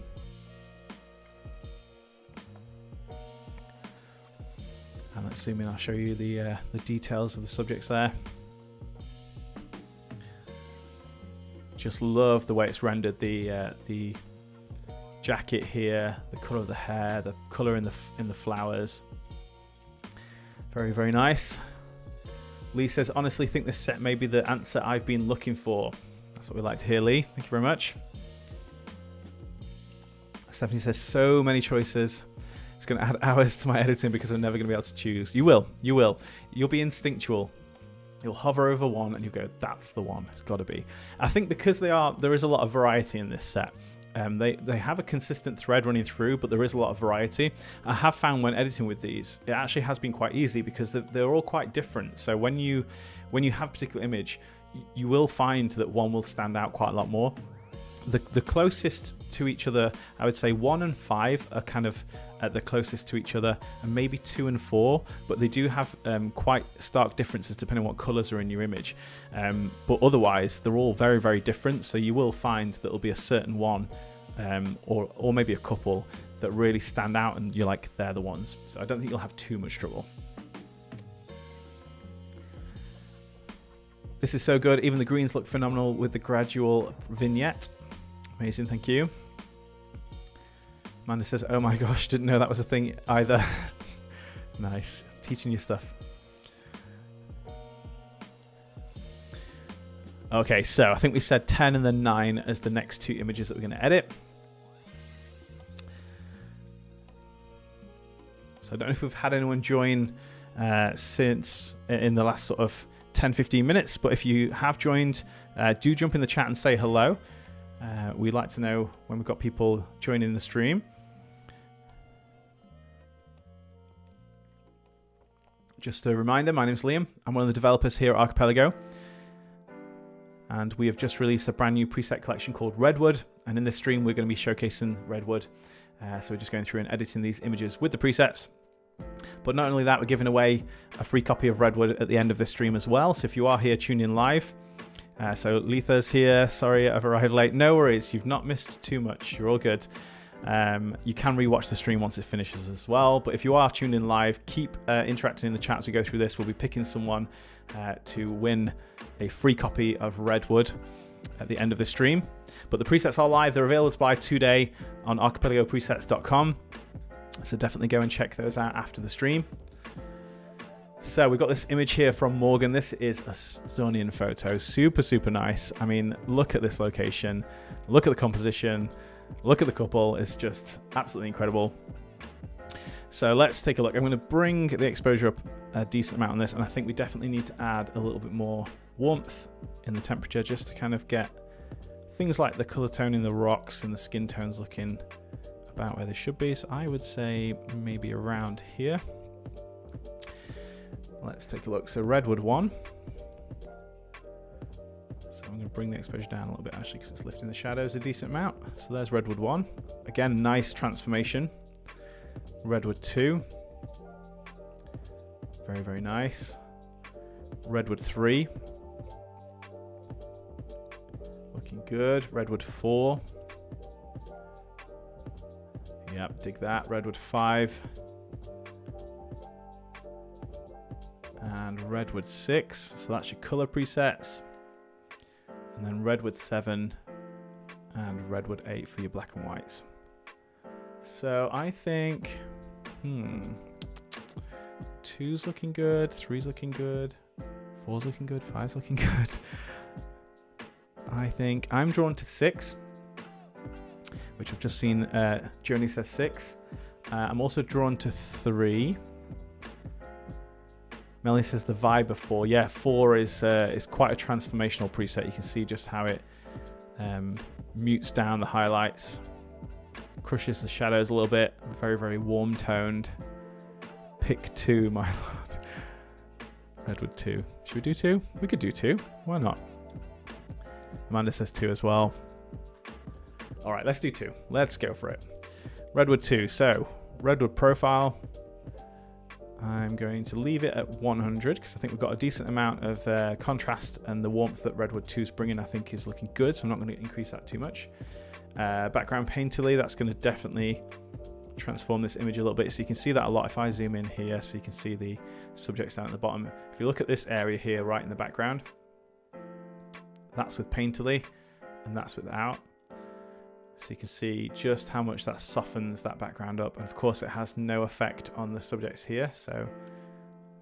And let's zoom in, I'll show you the details of the subjects there. Just love the way it's rendered. The jacket here, the color of the hair, the color in the flowers. Very, very nice. Lee says, honestly think this set may be the answer I've been looking for. That's what we like to hear, Lee. Thank you very much. Stephanie says, so many choices. It's going to add hours to my editing because I'm never going to be able to choose. You will. You will. You'll be instinctual. You'll hover over one and you go, that's the one. It's got to be. I think because there is a lot of variety in this set. They have a consistent thread running through, but there is a lot of variety. I have found when editing with these, it actually has been quite easy because they're all quite different. So when you have a particular image, you will find that one will stand out quite a lot more. The closest to each other, I would say 1 and 5 are kind of at the closest to each other, and maybe 2 and 4, but they do have quite stark differences depending on what colors are in your image. But otherwise, they're all very, very different. So you will find that there'll be a certain one, or maybe a couple that really stand out, and you're like, they're the ones. So I don't think you'll have too much trouble. This is so good. Even the greens look phenomenal with the gradual vignette. Amazing, thank you. Amanda says, oh my gosh, didn't know that was a thing either. Nice, teaching you stuff. Okay, so I think we said 10 and then 9 as the next 2 images that we're going to edit. So I don't know if we've had anyone join since in the last sort of 10-15 minutes, but if you have joined, do jump in the chat and say hello. We'd like to know when we've got people joining the stream. Just a reminder, my name's Liam. I'm one of the developers here at Archipelago. And we have just released a brand new preset collection called Redwood. And in this stream, we're going to be showcasing Redwood. So we're just going through and editing these images with the presets. But not only that, we're giving away a free copy of Redwood at the end of this stream as well. So if you are here, tune in live. So Letha's here. Sorry, I've arrived late. No worries. You've not missed too much. You're all good. You can rewatch the stream once it finishes as well. But if you are tuned in live, keep interacting in the chat as we go through this. We'll be picking someone to win a free copy of Redwood at the end of the stream. But the presets are live. They're available to buy today on archipelagopresets.com. So definitely go and check those out after the stream. So we've got this image here from Morgan. This is a stunning photo. Super, super nice. I mean, look at this location. Look at the composition. Look at the couple. It's just absolutely incredible. So let's take a look. I'm going to bring the exposure up a decent amount on this, and I think we definitely need to add a little bit more warmth in the temperature just to kind of get things like the color tone in the rocks and the skin tones looking about where they should be. So I would say maybe around here. Let's take a look. So Redwood 1. So I'm going to bring the exposure down a little bit actually because it's lifting the shadows a decent amount. So there's Redwood 1. Again, nice transformation. Redwood 2. Very, very nice. Redwood 3. Looking good. Redwood 4. Yep, dig that. Redwood 5. And Redwood 6. So that's your color presets. And then Redwood 7 and Redwood 8 for your black and whites. So I think 2's looking good, 3's looking good, 4's looking good, 5's looking good. I think I'm drawn to 6, which I've just seen Joni says 6. I'm also drawn to 3. Melanie says the vibe of 4. Yeah, 4 is quite a transformational preset. You can see just how it mutes down the highlights, crushes the shadows a little bit. Very, very warm toned. Pick 2, my lord. Redwood 2. Should we do 2? We could do 2. Why not? Amanda says 2 as well. All right, let's do 2. Let's go for it. Redwood 2. So Redwood profile. I'm going to leave it at 100 because I think we've got a decent amount of contrast, and the warmth that Redwood 2 is bringing I think is looking good, so I'm not going to increase that too much. Background painterly, that's going to definitely transform this image a little bit, so you can see that a lot if I zoom in here, so you can see the subjects down at the bottom. If you look at this area here right in the background, that's with painterly. and that's without. So you can see just how much that softens that background up. And of course it has no effect on the subjects here, so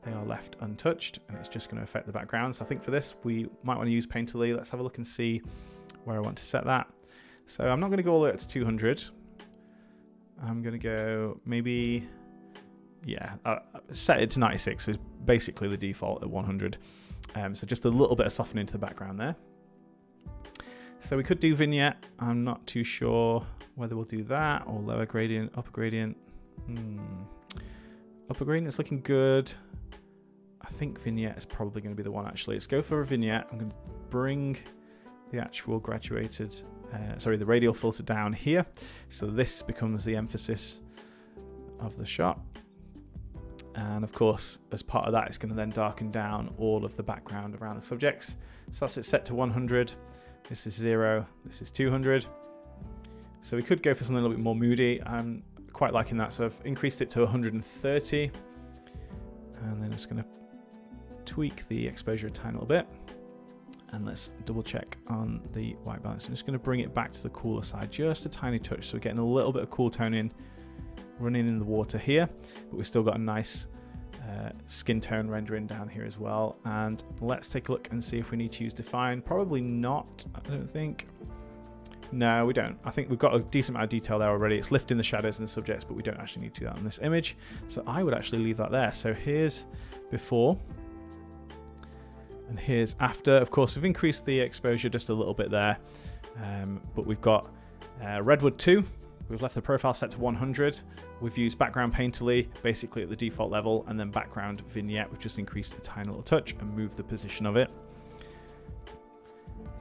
they are left untouched, and it's just going to affect the background. So I think for this we might want to use Painterly. Let's have a look and see where I want to set that. So I'm not going to go all the way up to 200. I'm going to go maybe, yeah, set it to 96 is basically the default at 100. So just a little bit of softening to the background there. So we could do vignette. I'm not too sure whether we'll do that or lower gradient, upper gradient. Upper gradient is looking good. I think vignette is probably going to be the one actually. Let's go for a vignette. I'm going to bring the actual graduated, the radial filter down here. So this becomes the emphasis of the shot. And of course, as part of that, it's going to then darken down all of the background around the subjects. So that's it set to 100. This is 0. This is 200. So we could go for something a little bit more moody. I'm quite liking that. So I've increased it to 130. And then I'm just going to tweak the exposure a tiny little bit. And let's double check on the white balance. I'm just going to bring it back to the cooler side, just a tiny touch. So we're getting a little bit of cool tone in, running in the water here, but we've still got a nice skin tone rendering down here as well. And let's take a look and see if we need to use define. Probably not, I don't think. No, we don't. I think we've got a decent amount of detail there already. It's lifting the shadows and the subjects, but we don't actually need to do that on this image. So I would actually leave that there. So here's before. And here's after. Of course, we've increased the exposure just a little bit there, but we've got Redwood 2. We've left the profile set to 100. We've used background Painterly basically at the default level, and then background vignette. We've just increased a tiny little touch and moved the position of it.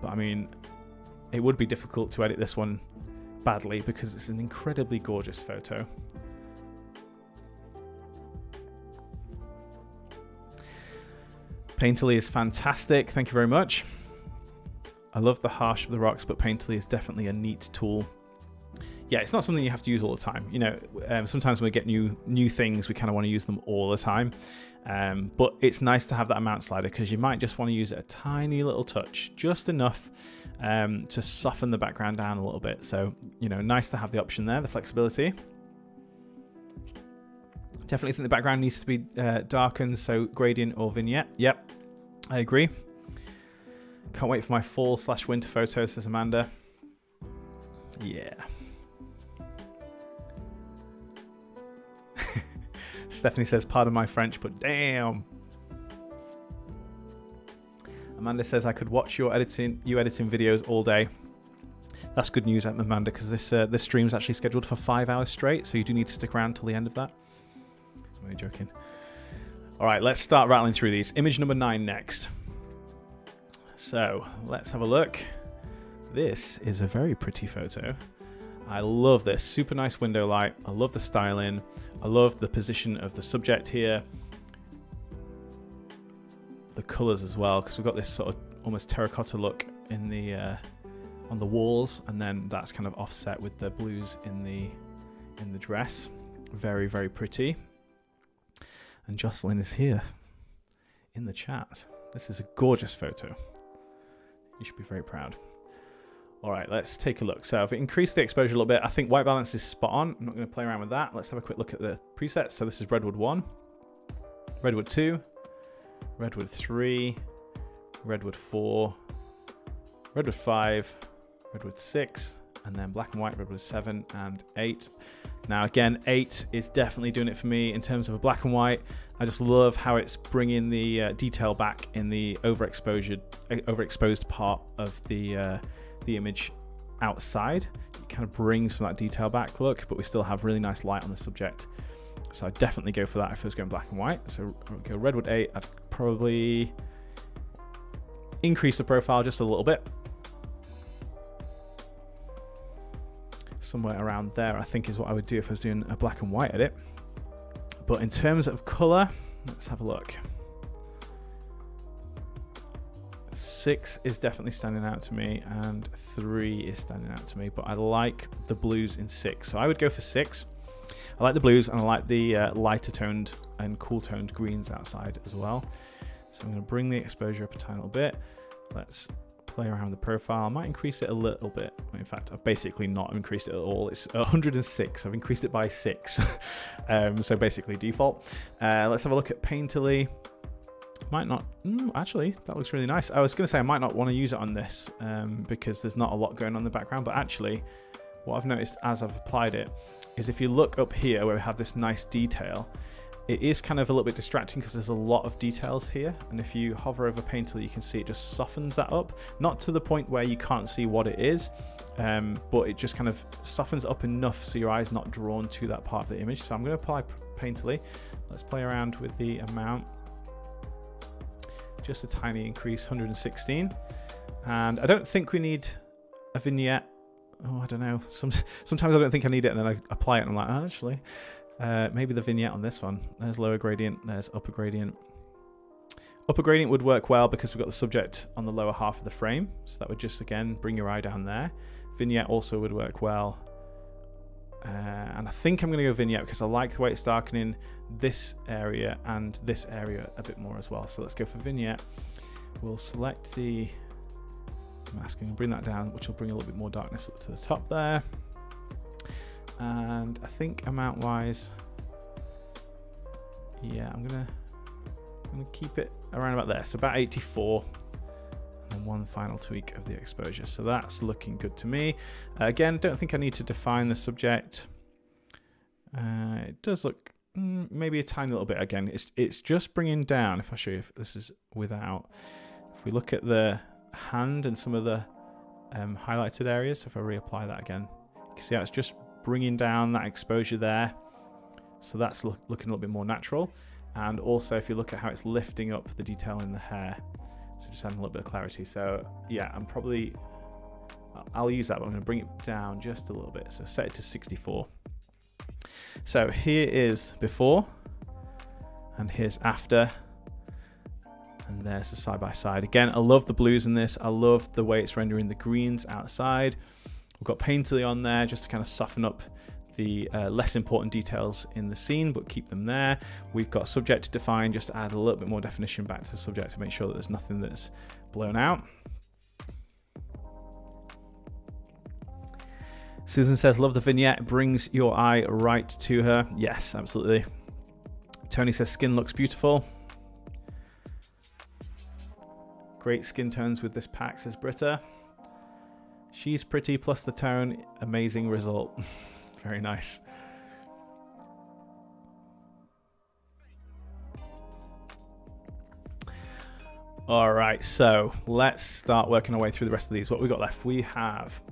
But I mean, it would be difficult to edit this one badly because it's an incredibly gorgeous photo. Painterly is fantastic. Thank you very much. I love the harsh of the rocks, but Painterly is definitely a neat tool. Yeah, it's not something you have to use all the time. You know, sometimes when we get new things, we kind of want to use them all the time. But it's nice to have that amount slider because you might just want to use it a tiny little touch, just enough to soften the background down a little bit. So, you know, nice to have the option there, the flexibility. Definitely think the background needs to be darkened, so gradient or vignette. Yep, I agree. Can't wait for my fall/winter photos, says Amanda. Yeah. Stephanie says, pardon my French, but damn. Amanda says, I could watch you editing videos all day. That's good news, Amanda, because this stream's actually scheduled for 5 hours straight, so you do need to stick around till the end of that. I'm only joking. All right, let's start rattling through these. Image number 9 next. So let's have a look. This is a very pretty photo. I love this. Super nice window light. I love the styling. I love the position of the subject here. The colors as well, because we've got this sort of almost terracotta look in the on the walls, and then that's kind of offset with the blues in the dress. Very, very pretty. And Jocelyn is here in the chat. This is a gorgeous photo. You should be very proud. All right, let's take a look. So I've increased the exposure a little bit. I think white balance is spot on. I'm not going to play around with that. Let's have a quick look at the presets. So this is Redwood 1, Redwood 2, Redwood 3, Redwood 4, Redwood 5, Redwood 6, and then black and white, Redwood 7 and 8. Now again, 8 is definitely doing it for me in terms of a black and white. I just love how it's bringing the detail back in the overexposed part of the image outside. It kind of brings some of that detail back look, but we still have really nice light on the subject. So I'd definitely go for that if I was going black and white. So I'll go Redwood 8. I'd probably increase the profile just a little bit. Somewhere around there, I think, is what I would do if I was doing a black and white edit. But in terms of color, let's have a look. 6 is definitely standing out to me, and 3 is standing out to me, but I like the blues in 6. So I would go for 6. I like the blues, and I like the lighter toned and cool toned greens outside as well. So I'm going to bring the exposure up a tiny little bit. Let's play around with the profile. I might increase it a little bit. In fact, I've basically not increased it at all. It's 106. I've increased it by 6. So basically default. Let's have a look at Painterly. Might not. Actually, that looks really nice. I was going to say I might not want to use it on this because there's not a lot going on in the background. But actually, what I've noticed as I've applied it is if you look up here where we have this nice detail, it is kind of a little bit distracting because there's a lot of details here. And if you hover over Painterly, you can see it just softens that up. Not to the point where you can't see what it is, but it just kind of softens it up enough so your eye's not drawn to that part of the image. So I'm going to apply Painterly. Let's play around with the amount. Just a tiny increase, 116. And I don't think we need a vignette. Oh, I don't know. Sometimes I don't think I need it, and then I apply it and I'm like, oh, actually, maybe the vignette on this one. There's lower gradient, there's upper gradient. Upper gradient would work well because we've got the subject on the lower half of the frame. So that would just, again, bring your eye down there. Vignette also would work well. And I think I'm going to go vignette because I like the way it's darkening this area and this area a bit more as well. So let's go for vignette. We'll select the masking and bring that down, which will bring a little bit more darkness up to the top there. And I think amount wise, yeah, I'm gonna keep it around about there. So about 84. And one final tweak of the exposure. So that's looking good to me. Again, don't think I need to define the subject. It does look maybe a tiny little bit. Again, it's just bringing down. If I show you, if this is without, if we look at the hand and some of the highlighted areas, so if I reapply that again, you can see how it's just bringing down that exposure there. So that's looking a little bit more natural. And also, if you look at how it's lifting up the detail in the hair, so just adding a little bit of clarity. So yeah, I'll use that, but I'm going to bring it down just a little bit. So set it to 64. So here is before, and here's after, and there's the side by side. Again, I love the blues in this. I love the way it's rendering the greens outside. We've got Painterly on there just to kind of soften up the less important details in the scene, but keep them there. We've got subject to define, just to add a little bit more definition back to the subject to make sure that there's nothing that's blown out. Susan says, love the vignette, brings your eye right to her. Yes, absolutely. Tony says, skin looks beautiful. Great skin tones with this pack, says Britta. She's pretty, plus the tone, amazing result. Very nice. All right, so let's start working our way through the rest of these. What we got left? We have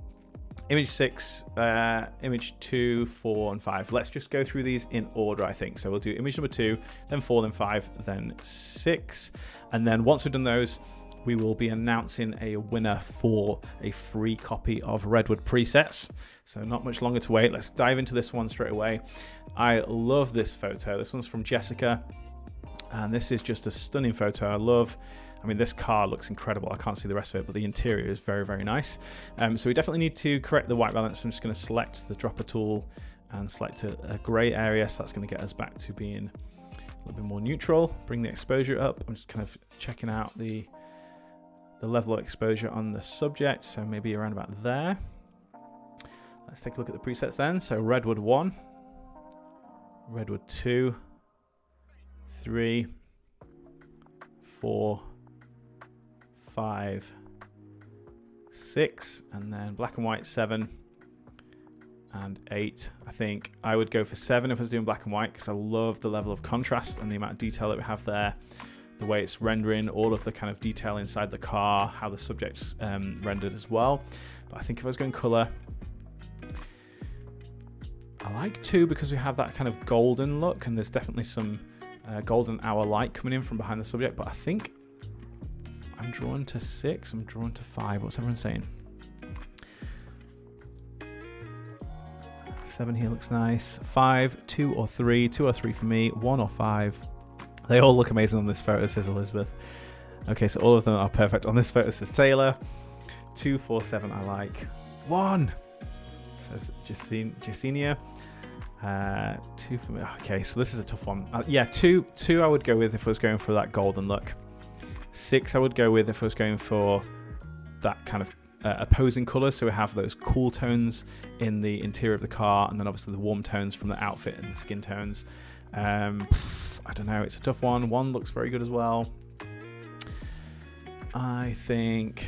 image 6, image 2, 4, and 5. Let's just go through these in order, I think. So we'll do image number 2, then 4, then 5, then 6. And then once we've done those, we will be announcing a winner for a free copy of Redwood Presets. So not much longer to wait. Let's dive into this one straight away. I love this photo. This one's from Jessica. And this is just a stunning photo. I mean, this car looks incredible. I can't see the rest of it, but the interior is very, very nice. So we definitely need to correct the white balance. I'm just going to select the dropper tool and select a gray area. So that's going to get us back to being a little bit more neutral. Bring the exposure up. I'm just kind of checking out the level of exposure on the subject, so maybe around about there. Let's take a look at the presets then. So Redwood 1, Redwood 2, 3, 4, 5, 6, and then black and white 7 and 8. I think I would go for 7 if I was doing black and white because I love the level of contrast and the amount of detail that we have there. The way it's rendering, all of the kind of detail inside the car, how the subject's rendered as well. But I think if I was going color, I like 2 because we have that kind of golden look, and there's definitely some golden hour light coming in from behind the subject. But I think I'm drawn to 6, I'm drawn to 5. What's everyone saying? 7 here looks nice. 5, 2 or 3, 2 or 3 for me, 1 or 5. They all look amazing on this photo, says Elizabeth. Okay, so all of them are perfect on this photo, says Taylor. 2, 4, 7 I like. 1, says Jacinia. 2 for me. Okay, so this is a tough one. Yeah, 2 I would go with if I was going for that golden look. 6 I would go with if I was going for that kind of opposing colours. So we have those cool tones in the interior of the car, and then obviously the warm tones from the outfit and the skin tones. I don't know, it's a tough one. One looks very good as well. I think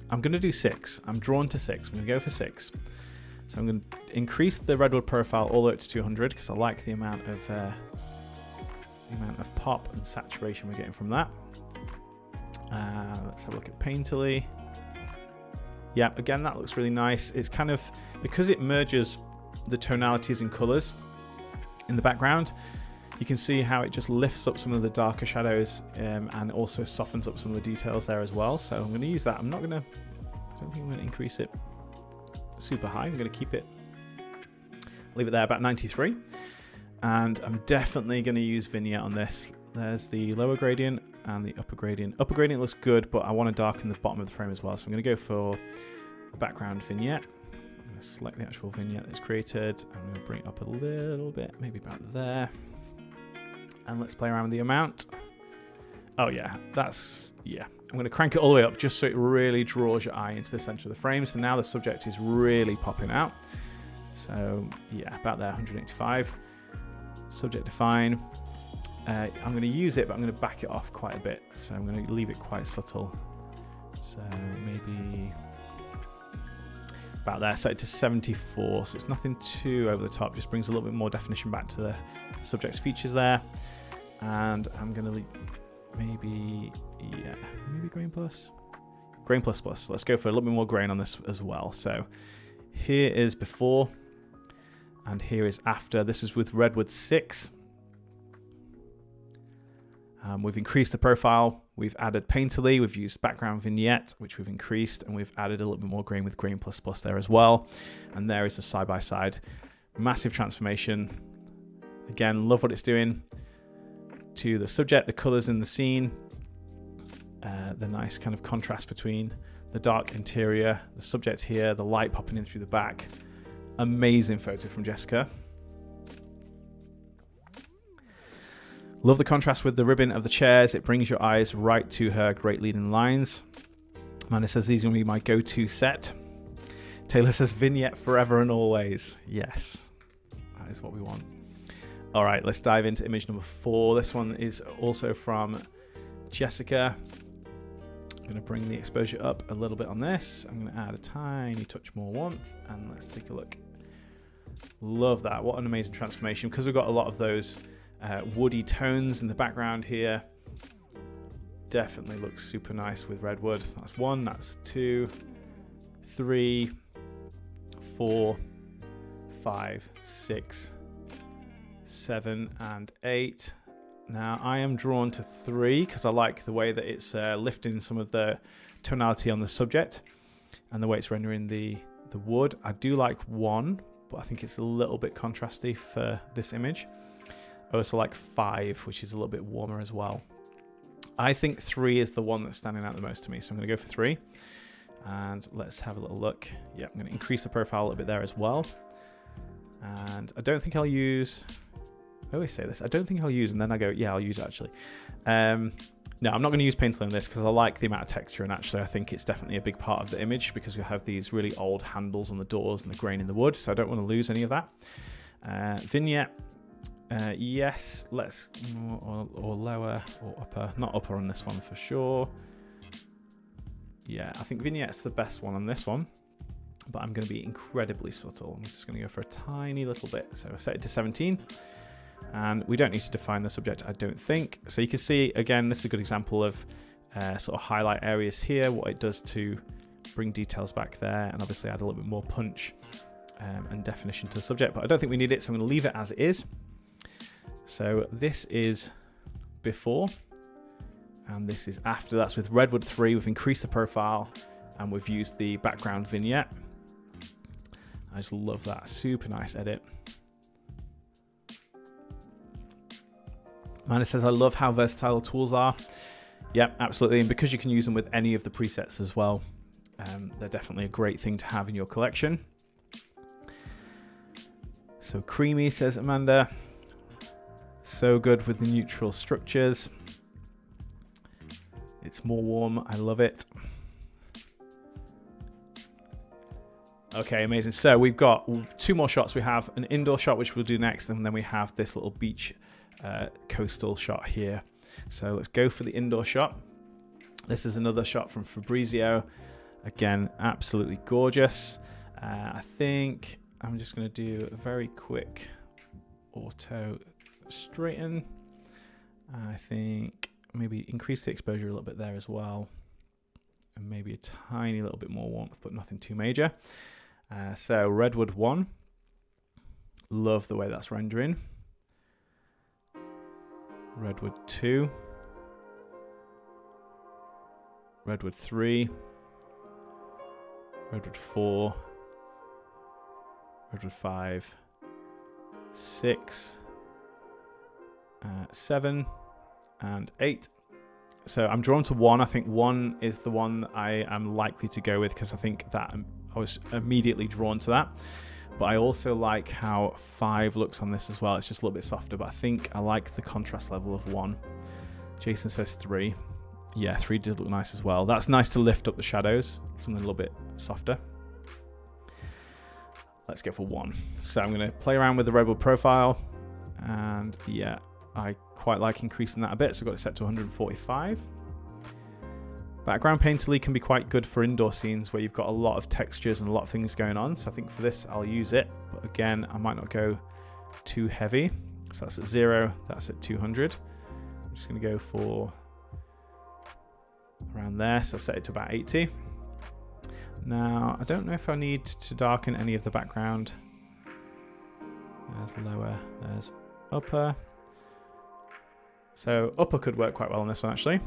I'm going to do 6. I'm drawn to 6. I'm going to go for 6. So I'm going to increase the Redwood profile all the way up to 200 because I like the amount of pop and saturation we're getting from that. Let's have a look at Painterly. Yeah, again, that looks really nice. It's kind of, because it merges the tonalities and colors in the background, you can see how it just lifts up some of the darker shadows and also softens up some of the details there as well. So I'm going to use that. I don't think I'm going to increase it super high. I'm going to leave it there about 93. And I'm definitely going to use vignette on this. There's the lower gradient and the upper gradient. Upper gradient looks good, but I want to darken the bottom of the frame as well. So I'm going to go for the background vignette. I'm going to select the actual vignette that's created. I'm going to bring it up a little bit, maybe about there. And let's play around with the amount. Oh yeah, I'm going to crank it all the way up just so it really draws your eye into the center of the frame. So now the subject is really popping out. So yeah, about there, 185. Subject define. I'm going to use it, but I'm going to back it off quite a bit. So I'm going to leave it quite subtle. So maybe about there, set it to 74. So it's nothing too over the top, just brings a little bit more definition back to the subject's features there. And I'm going to maybe grain plus. Let's go for a little bit more grain on this as well. So here is before and here is after. This is with Redwood 6. We've increased the profile, we've added Painterly, we've used background vignette, which we've increased, and we've added a little bit more grain with Grain++ there as well. And there is the side-by-side. Massive transformation. Again, love what it's doing to the subject, the colors in the scene, the nice kind of contrast between the dark interior, the subject here, the light popping in through the back. Amazing photo from Jessica. Love the contrast with the ribbon of the chairs. It brings your eyes right to her great leading lines. Amanda says these are going to be my go-to set. Taylor says vignette forever and always. Yes, that is what we want. All right, let's dive into image number 4. This one is also from Jessica. I'm going to bring the exposure up a little bit on this. I'm going to add a tiny touch more warmth, and let's take a look. Love that. What an amazing transformation, because we've got a lot of those woody tones in the background here. Definitely looks super nice with Redwood. That's 1, that's 2, 3, 4, 5, 6, 7, and 8. Now I am drawn to 3 because I like the way that it's lifting some of the tonality on the subject and the way it's rendering the wood. I do like 1, but I think it's a little bit contrasty for this image. I also like 5, which is a little bit warmer as well. I think 3 is the one that's standing out the most to me, so I'm going to go for 3. And let's have a little look. Yeah, I'm going to increase the profile a little bit there as well. And I don't think I'll use... I always say this. I don't think I'll use, and then I go, yeah, I'll use it actually. No, I'm not going to use Painterly on this because I like the amount of texture, and actually I think it's definitely a big part of the image because we have these really old handles on the doors and the grain in the wood, so I don't want to lose any of that. Vignette. Yes, let's or lower or upper, not upper on this one for sure. Yeah, I think vignette's the best one on this one, but I'm going to be incredibly subtle. I'm just going to go for a tiny little bit. So I set it to 17, and we don't need to define the subject, I don't think. So you can see, again, this is a good example of sort of highlight areas here, what it does to bring details back there, and obviously add a little bit more punch and definition to the subject, but I don't think we need it, so I'm going to leave it as it is. So this is before, and this is after. That's with Redwood 3. We've increased the profile, and we've used the background vignette. I just love that. Super nice edit. Amanda says, I love how versatile tools are. Yep, absolutely. And because you can use them with any of the presets as well, they're definitely a great thing to have in your collection. So creamy, says Amanda. So good with the neutral structures. It's more warm. I love it. Okay, amazing. So we've got 2 more shots. We have an indoor shot, which we'll do next, and then we have this little beach coastal shot here. So let's go for the indoor shot. This is another shot from Fabrizio. Again, absolutely gorgeous. I think I'm just going to do a very quick auto straighten. I think maybe increase the exposure a little bit there as well. And maybe a tiny little bit more warmth, but nothing too major. So Redwood 1. Love the way that's rendering. Redwood 2. Redwood 3. Redwood 4. Redwood 5. 6. 7. And 8. So I'm drawn to 1. I think 1 is the one that I am likely to go with because I think that I was immediately drawn to that. But I also like how 5 looks on this as well. It's just a little bit softer, but I think I like the contrast level of 1. Jason says 3. Yeah, 3 did look nice as well. That's nice to lift up the shadows, something a little bit softer. Let's go for 1. So I'm going to play around with the Redwood profile. And yeah, I quite like increasing that a bit. So I've got it set to 145. Background painterly can be quite good for indoor scenes where you've got a lot of textures and a lot of things going on. So I think for this, I'll use it. But again, I might not go too heavy. So that's at 0. That's at 200. I'm just going to go for around there. So I'll set it to about 80. Now, I don't know if I need to darken any of the background. There's lower, there's upper. So upper could work quite well on this one actually.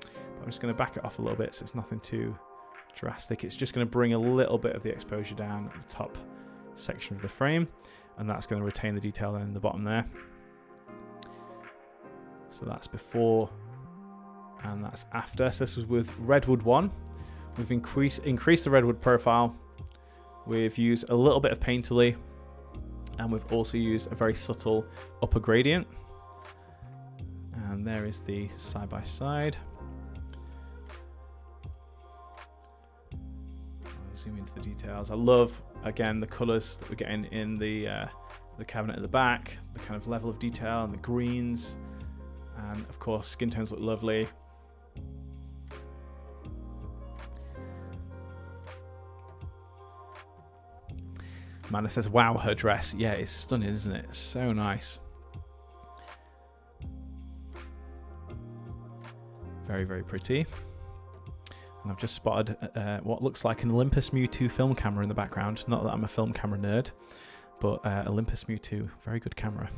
But I'm just going to back it off a little bit so it's nothing too drastic. It's just going to bring a little bit of the exposure down at the top section of the frame, and that's going to retain the detail in the bottom there. So that's before and that's after. So this was with Redwood 1. We've increased the Redwood profile. We've used a little bit of painterly, and we've also used a very subtle upper gradient. And there is the side by side. I'll zoom into the details. I love, again, the colors that we're getting in the cabinet at the back, the kind of level of detail and the greens, and of course skin tones look lovely. Amanda says, wow, her dress. Yeah, it's stunning, isn't it? It's so nice. Very, very pretty. And I've just spotted what looks like an Olympus Mu 2 film camera in the background. Not that I'm a film camera nerd, but Olympus Mu 2, very good camera.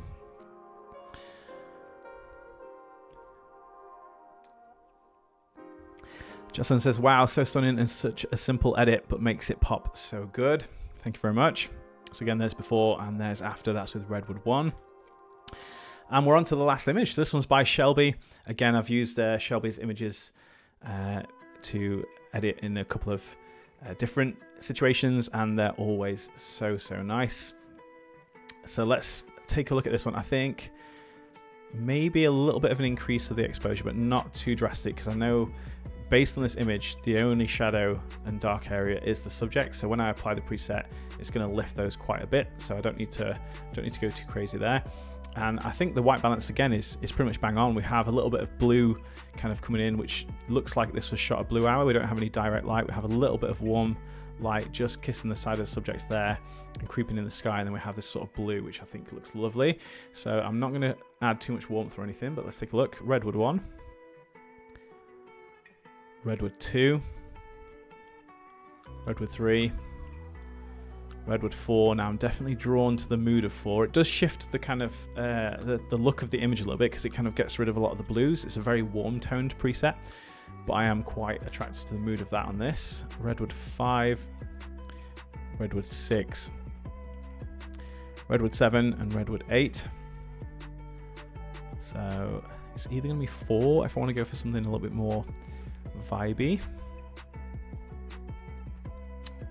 Justin says, wow, so stunning and such a simple edit, but makes it pop so good. Thank you very much. So again, there's before and there's after. That's with Redwood 1. And we're on to the last image. So this one's by Shelby. Again, I've used Shelby's images to edit in a couple of different situations, and they're always so, so nice. So let's take a look at this one. I think maybe a little bit of an increase of the exposure, but not too drastic, because I know based on this image, the only shadow and dark area is the subject. So when I apply the preset, it's going to lift those quite a bit. So I don't need to go too crazy there. And I think the white balance again is pretty much bang on. We have a little bit of blue kind of coming in, which looks like this was shot at blue hour. We don't have any direct light. We have a little bit of warm light just kissing the side of the subjects there and creeping in the sky. And then we have this sort of blue, which I think looks lovely. So I'm not going to add too much warmth or anything, but let's take a look. Redwood 1. Redwood 2, Redwood 3, Redwood 4. Now I'm definitely drawn to the mood of 4. It does shift the kind of the look of the image a little bit because it kind of gets rid of a lot of the blues. It's a very warm toned preset, but I am quite attracted to the mood of that on this. Redwood 5, Redwood 6, Redwood 7 and Redwood 8. So it's either going to be 4 if I want to go for something a little bit more vibey.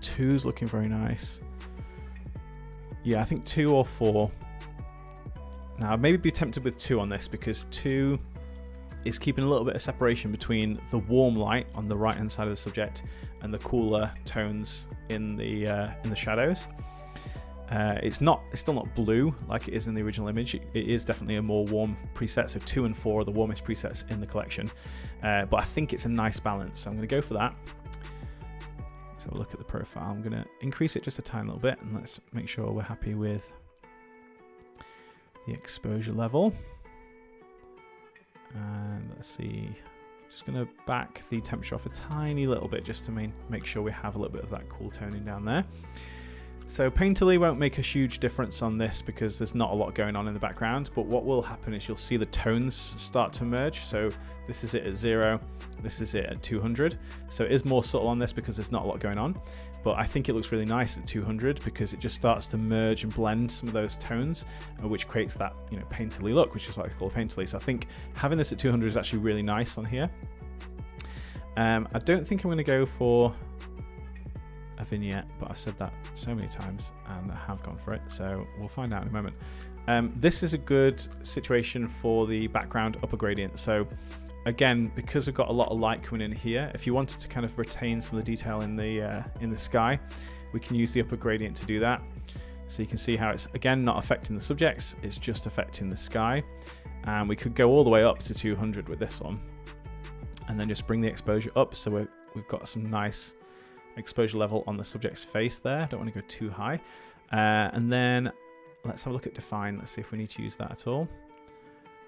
2's looking very nice. Yeah, I think 2 or 4. Now I'd maybe be tempted with 2 on this because 2 is keeping a little bit of separation between the warm light on the right hand side of the subject and the cooler tones in the shadows. It's still not blue like it is in the original image. It is definitely a more warm preset, so 2 and 4 are the warmest presets in the collection. But I think it's a nice balance, so I'm going to go for that. Let's have a look at the profile. I'm going to increase it just a tiny little bit, and let's make sure we're happy with the exposure level. And let's see, just going to back the temperature off a tiny little bit just to make sure we have a little bit of that cool toning down there. So painterly won't make a huge difference on this because there's not a lot going on in the background, but what will happen is you'll see the tones start to merge. So this is it at 0, this is it at 200. So it is more subtle on this because there's not a lot going on, but I think it looks really nice at 200 because it just starts to merge and blend some of those tones, which creates that, you know, painterly look, which is what I call painterly. So I think having this at 200 is actually really nice on here. I don't think I'm going to go for a vignette, but I've said that so many times and I have gone for it, so we'll find out in a moment. This is a good situation for the background upper gradient. So again, because we've got a lot of light coming in here, if you wanted to kind of retain some of the detail in the sky, we can use the upper gradient to do that. So you can see how it's again not affecting the subjects, it's just affecting the sky. And we could go all the way up to 200 with this one and then just bring the exposure up, so we've got some nice exposure level on the subject's face there. Don't want to go too high. And then let's have a look at define. Let's see if we need to use that at all.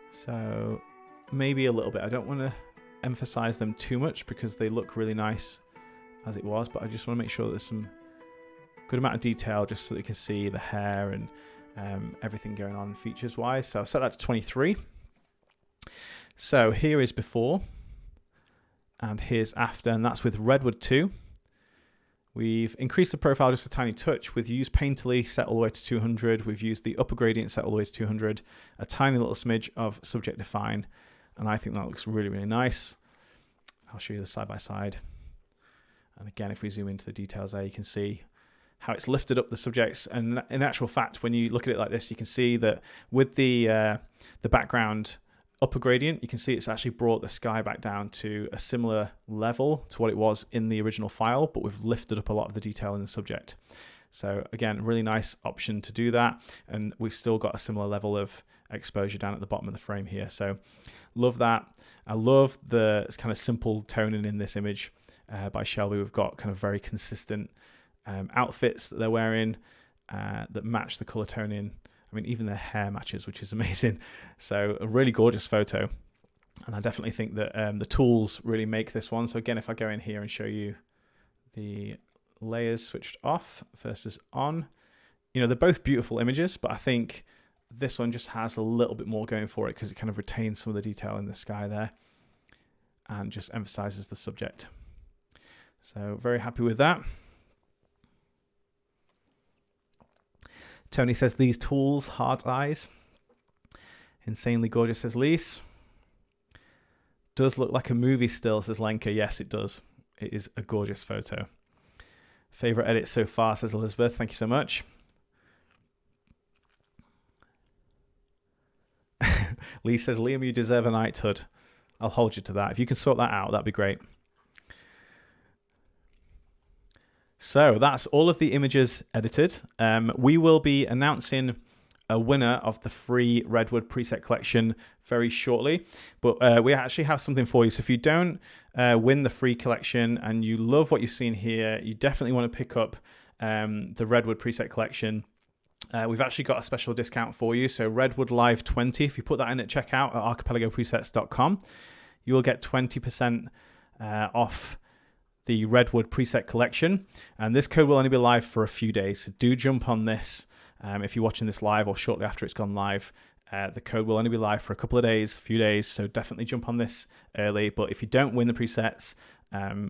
So maybe a little bit. I don't want to emphasize them too much because they look really nice as it was, but I just want to make sure that there's some good amount of detail just so that you can see the hair and everything going on features wise. So I'll set that to 23. So here is before and here's after, and that's with Redwood 2. We've increased the profile just a tiny touch. We've used painterly set all the way to 200. We've used the upper gradient set all the way to 200. A tiny little smidge of subject define. And I think that looks really, really nice. I'll show you the side by side. And again, if we zoom into the details there, you can see how it's lifted up the subjects. And in actual fact, when you look at it like this, you can see that with the background upper gradient, you can see it's actually brought the sky back down to a similar level to what it was in the original file, but we've lifted up a lot of the detail in the subject. So again, really nice option to do that. And we've still got a similar level of exposure down at the bottom of the frame here. So love that. I love the kind of simple toning in this image by Shelby. We've got kind of very consistent outfits that they're wearing that match the color toning. I mean, even their hair matches, which is amazing. So a really gorgeous photo. And I definitely think that the tools really make this one. So again, if I go in here and show you the layers switched off versus on, you know, they're both beautiful images, but I think this one just has a little bit more going for it because it kind of retains some of the detail in the sky there and just emphasizes the subject. So very happy with that. Tony says, these tools, heart eyes. Insanely gorgeous, says Lise. Does look like a movie still, says Lenka. Yes, it does. It is a gorgeous photo. Favorite edit so far, says Elizabeth. Thank you so much. Lee says, Liam, you deserve a knighthood. I'll hold you to that. If you can sort that out, that'd be great. So that's all of the images edited. We will be announcing a winner of the free Redwood preset collection very shortly, but we actually have something for you. So if you don't win the free collection and you love what you've seen here, you definitely want to pick up the Redwood preset collection. We've actually got a special discount for you. So Redwood Live 20, if you put that in at checkout at archipelagopresets.com, you will get 20% off the Redwood preset collection, and this code will only be live for a few days, so do jump on this if you're watching this live or shortly after it's gone live. The code will only be live for a couple of days, few days, so definitely jump on this early. But if you don't win the presets,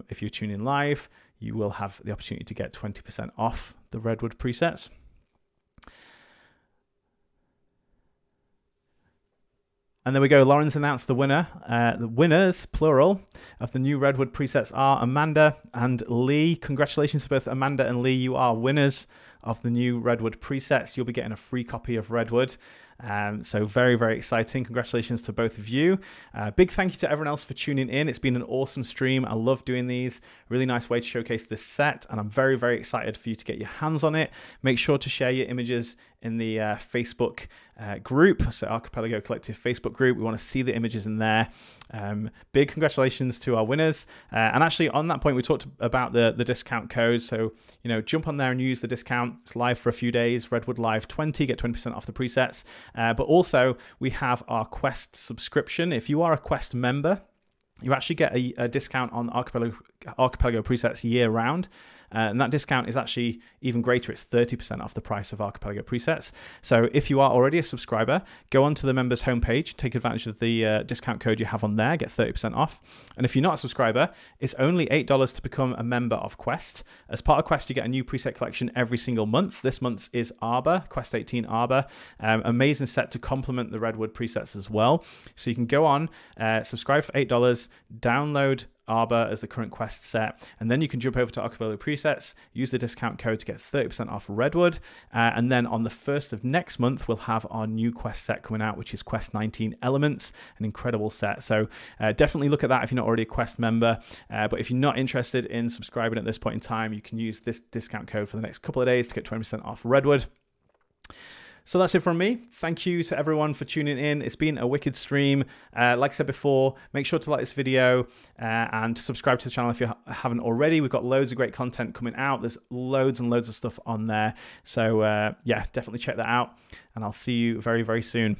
if you tune in live, you will have the opportunity to get 20% off the Redwood presets. And there we go. Lauren's announced the winner. The winners, plural, of the new Redwood presets are Amanda and Lee. Congratulations to both Amanda and Lee. You are winners of the new Redwood presets. You'll be getting a free copy of Redwood. So very, very exciting. Congratulations to both of you. Big thank you to everyone else for tuning in. It's been an awesome stream. I love doing these. Really nice way to showcase this set, and I'm very, very excited for you to get your hands on it. Make sure to share your images in the Facebook group, so Archipelago Collective Facebook group. We want to see the images in there. Big congratulations to our winners. And actually, on that point, we talked about the discount code. So, jump on there and use the discount. It's live for a few days. Redwood Live 20, get 20% off the presets. But also, we have our Quest subscription. If you are a Quest member, you actually get a discount on Archipelago presets year round. And that discount is actually even greater. It's 30% off the price of Archipelago presets. So if you are already a subscriber, go onto the members homepage, take advantage of the discount code you have on there, get 30% off. And if you're not a subscriber, it's only $8 to become a member of Quest. As part of Quest, you get a new preset collection every single month. This month's is Arbor, Quest 18 Arbor. Amazing set to complement the Redwood presets as well. So you can go on, subscribe for $8, download Arbor as the current Quest set, and then you can jump over to Archipelago presets, use the discount code to get 30% off Redwood, and then on the 1st of next month we'll have our new Quest set coming out, which is Quest 19 Elements, an incredible set. So definitely look at that if you're not already a Quest member, but if you're not interested in subscribing at this point in time, you can use this discount code for the next couple of days to get 20% off Redwood. So that's it from me. Thank you to everyone for tuning in. It's been a wicked stream. Like I said before, make sure to like this video and subscribe to the channel if you haven't already. We've got loads of great content coming out. There's loads and loads of stuff on there. So yeah, definitely check that out. And I'll see you very, very soon.